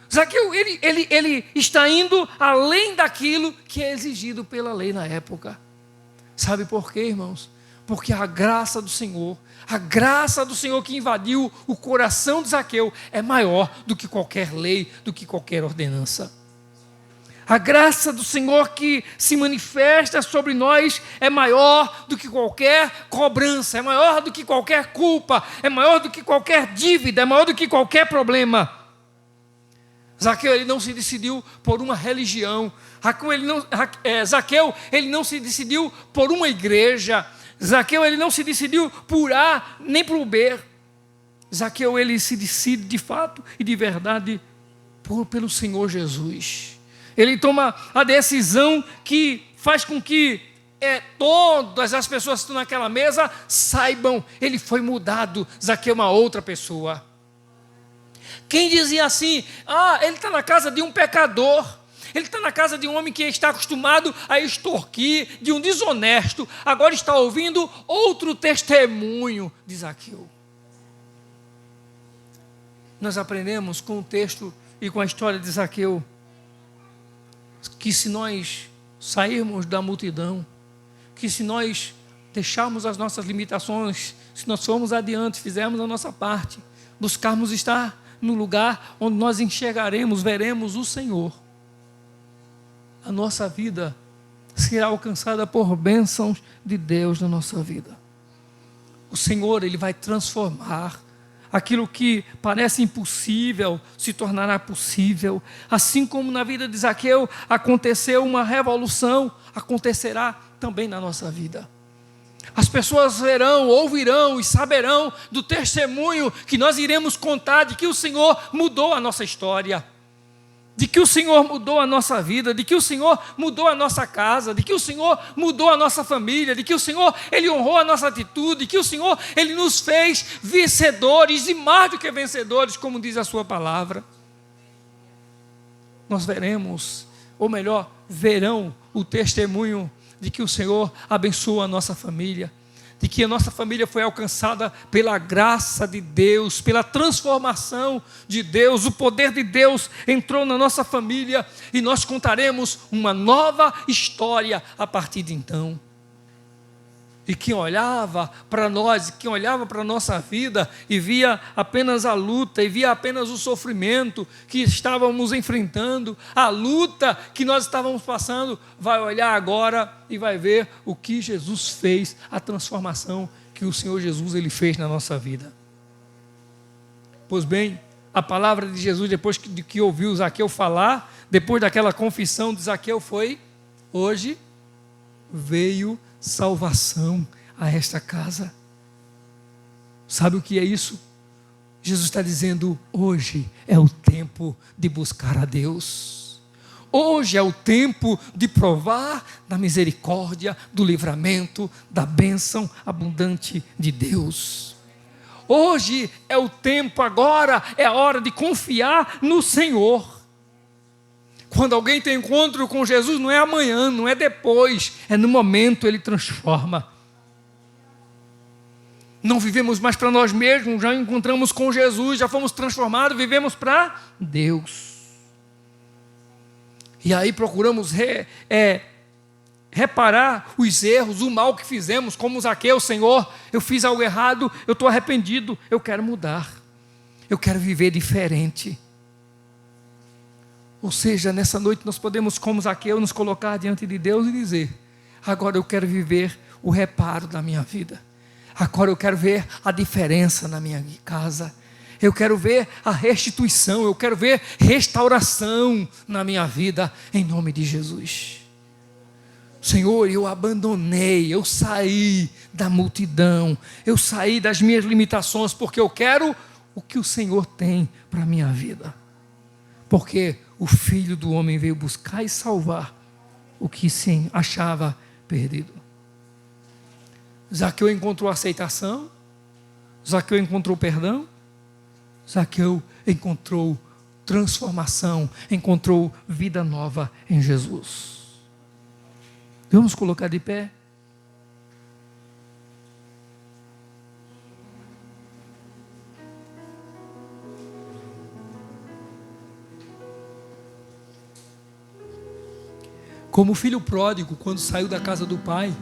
Zaqueu, ele está indo além daquilo que é exigido pela lei na época. Sabe por quê, irmãos? Porque a graça do Senhor que invadiu o coração de Zaqueu é maior do que qualquer lei, do que qualquer ordenança. A graça do Senhor que se manifesta sobre nós é maior do que qualquer cobrança, é maior do que qualquer culpa, é maior do que qualquer dívida, é maior do que qualquer problema. Zaqueu, ele não se decidiu por uma religião. Zaqueu, ele não se decidiu por uma igreja. Zaqueu, ele não se decidiu por A nem por B. Zaqueu, ele se decide de fato e de verdade pelo Senhor Jesus. Ele toma a decisão que faz com que todas as pessoas que estão naquela mesa saibam, ele foi mudado. Zaqueu é uma outra pessoa. Quem dizia assim, ele está na casa de um pecador, ele está na casa de um homem que está acostumado a extorquir, de um desonesto, agora está ouvindo outro testemunho de Zaqueu. Nós aprendemos com o texto e com a história de Zaqueu, que se nós sairmos da multidão, que se nós deixarmos as nossas limitações, se nós formos adiante, fizermos a nossa parte, buscarmos estar no lugar onde nós enxergaremos, veremos o Senhor, a nossa vida será alcançada por bênçãos de Deus na nossa vida. O Senhor, ele vai transformar aquilo que parece impossível, se tornará possível. Assim como na vida de Zaqueu aconteceu uma revolução, acontecerá também na nossa vida. As pessoas verão, ouvirão e saberão do testemunho que nós iremos contar de que o Senhor mudou a nossa história, de que o Senhor mudou a nossa vida, de que o Senhor mudou a nossa casa, de que o Senhor mudou a nossa família, de que o Senhor, ele honrou a nossa atitude, de que o Senhor, ele nos fez vencedores e mais do que vencedores, como diz a sua palavra. Nós veremos, ou melhor, verão o testemunho de que o Senhor abençoa a nossa família, de que a nossa família foi alcançada pela graça de Deus, pela transformação de Deus, o poder de Deus entrou na nossa família e nós contaremos uma nova história a partir de então. E quem olhava para nós, quem olhava para a nossa vida e via apenas a luta, e via apenas o sofrimento que estávamos enfrentando, a luta que nós estávamos passando, vai olhar agora e vai ver o que Jesus fez, a transformação que o Senhor Jesus ele fez na nossa vida. Pois bem, a palavra de Jesus, depois de que ouviu Zaqueu falar, depois daquela confissão de Zaqueu foi: hoje veio salvação a esta casa. Sabe o que é isso? Jesus está dizendo: hoje é o tempo de buscar a Deus. Hoje é o tempo de provar da misericórdia, do livramento, da bênção abundante de Deus. Hoje é o tempo, agora é a hora de confiar no Senhor. Quando alguém tem encontro com Jesus, não é amanhã, não é depois, é no momento ele transforma. Não vivemos mais para nós mesmos, já encontramos com Jesus, já fomos transformados, vivemos para Deus. E aí procuramos reparar os erros, o mal que fizemos, como Zaqueu: Senhor, eu fiz algo errado, eu estou arrependido, eu quero mudar, eu quero viver diferente. Ou seja, nessa noite nós podemos, como Zaqueu, nos colocar diante de Deus e dizer: agora eu quero viver o reparo da minha vida. Agora eu quero ver a diferença na minha casa. Eu quero ver a restituição, eu quero ver restauração na minha vida, em nome de Jesus. Senhor, eu abandonei, eu saí da multidão, eu saí das minhas limitações, porque eu quero o que o Senhor tem para a minha vida. Porque o Filho do Homem veio buscar e salvar o que se achava perdido. Zaqueu encontrou aceitação, Zaqueu encontrou perdão, Zaqueu encontrou transformação, encontrou vida nova em Jesus. Vamos colocar de pé? Como o filho pródigo, quando saiu da casa do pai,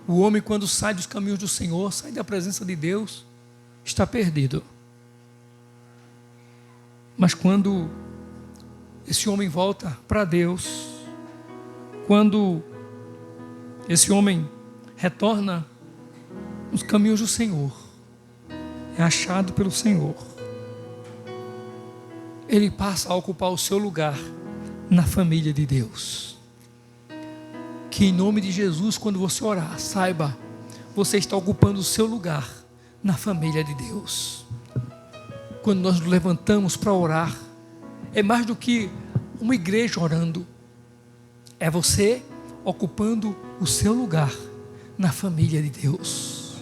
o homem, quando sai dos caminhos do Senhor, sai da presença de Deus, está perdido. Mas quando esse homem volta para Deus, quando esse homem retorna nos caminhos do Senhor, é achado pelo Senhor, ele passa a ocupar o seu lugar na família de Deus. Que em nome de Jesus, quando você orar, saiba, você está ocupando o seu lugar na família de Deus. Quando nós nos levantamos para orar, é mais do que uma igreja orando, é você ocupando o seu lugar na família de Deus.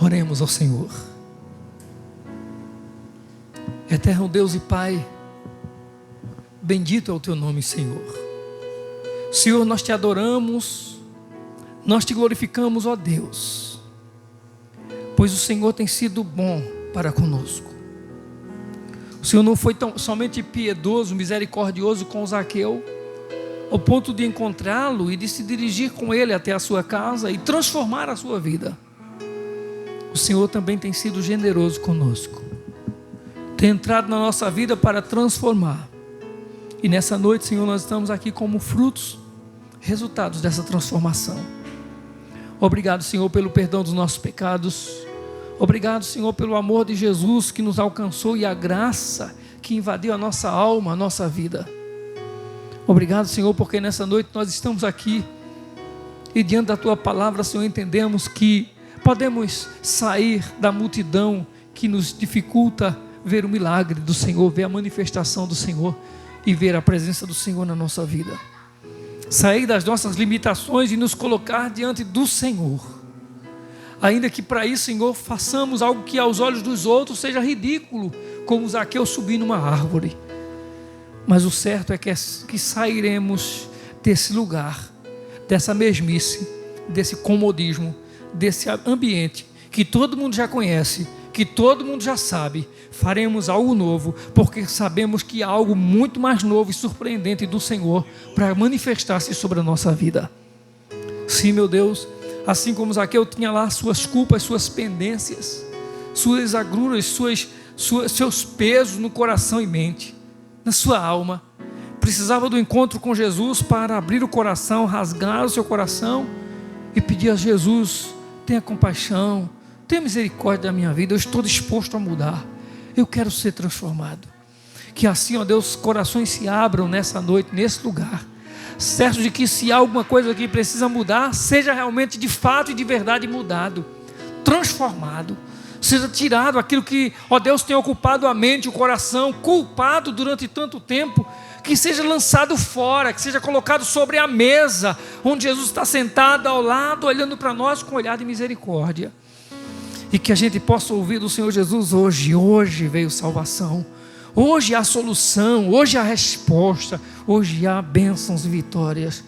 Oremos ao Senhor. Eterno Deus e Pai, bendito é o teu nome, Senhor. Senhor, nós te adoramos, nós te glorificamos, ó Deus, pois o Senhor tem sido bom para conosco. O Senhor não foi somente piedoso, misericordioso com Zaqueu, ao ponto de encontrá-lo e de se dirigir com ele até a sua casa e transformar a sua vida. O Senhor também tem sido generoso conosco, tem entrado na nossa vida para transformar. E nessa noite, Senhor, nós estamos aqui como frutos, resultados dessa transformação. Obrigado, Senhor, pelo perdão dos nossos pecados. Obrigado, Senhor, pelo amor de Jesus que nos alcançou e a graça que invadiu a nossa alma, a nossa vida. Obrigado, Senhor, porque nessa noite nós estamos aqui e diante da Tua palavra, Senhor, entendemos que podemos sair da multidão que nos dificulta ver o milagre do Senhor, ver a manifestação do Senhor e ver a presença do Senhor na nossa vida. Sair das nossas limitações e nos colocar diante do Senhor. Ainda que para isso, Senhor, façamos algo que aos olhos dos outros seja ridículo, como Zaqueu subir numa árvore. Mas o certo é que sairemos desse lugar, dessa mesmice, desse comodismo, desse ambiente que todo mundo já conhece, que todo mundo já sabe. Faremos algo novo, porque sabemos que há algo muito mais novo e surpreendente do Senhor para manifestar-se sobre a nossa vida. Sim, meu Deus, assim como Zaqueu tinha lá suas culpas, suas pendências, suas agruras, seus pesos no coração e mente, na sua alma, precisava do encontro com Jesus para abrir o coração, rasgar o seu coração e pedir a Jesus: tenha compaixão, tenha misericórdia da minha vida, eu estou disposto a mudar, eu quero ser transformado. Que assim, ó Deus, corações se abram nessa noite, nesse lugar, certo de que se há alguma coisa que precisa mudar, seja realmente de fato e de verdade mudado, transformado, seja tirado aquilo que, ó Deus, tem ocupado a mente, o coração, culpado durante tanto tempo, que seja lançado fora, que seja colocado sobre a mesa, onde Jesus está sentado ao lado, olhando para nós com um olhar de misericórdia. E que a gente possa ouvir do Senhor Jesus hoje. Hoje veio salvação, hoje há solução, hoje há resposta, hoje há bênçãos e vitórias.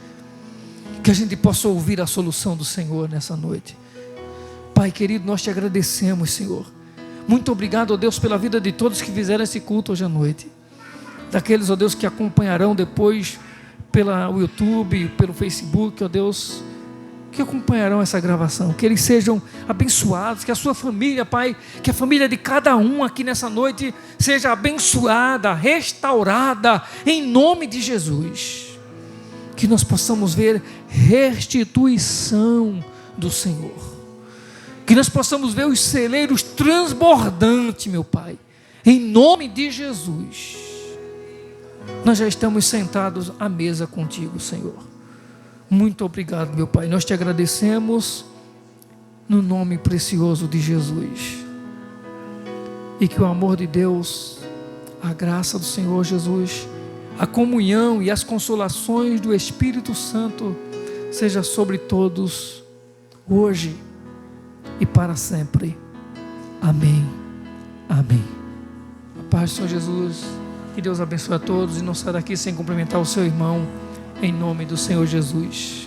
Que a gente possa ouvir a solução do Senhor nessa noite. Pai querido, nós te agradecemos, Senhor. Muito obrigado, ó Deus, pela vida de todos que fizeram esse culto hoje à noite. Daqueles, ó Deus, que acompanharão depois pelo YouTube, pelo Facebook, ó Deus, que acompanharão essa gravação, que eles sejam abençoados, que a sua família, Pai, que a família de cada um aqui nessa noite seja abençoada, restaurada, em nome de Jesus. Que nós possamos ver restituição do Senhor, que nós possamos ver os celeiros transbordantes, meu Pai, em nome de Jesus. Nós já estamos sentados à mesa contigo, Senhor. Muito obrigado, meu Pai. Nós te agradecemos no nome precioso de Jesus. E que o amor de Deus, a graça do Senhor Jesus, a comunhão e as consolações do Espírito Santo seja sobre todos, hoje e para sempre. Amém. Amém. A paz do Senhor Jesus. Que Deus abençoe a todos e não saia daqui sem cumprimentar o seu irmão, em nome do Senhor Jesus.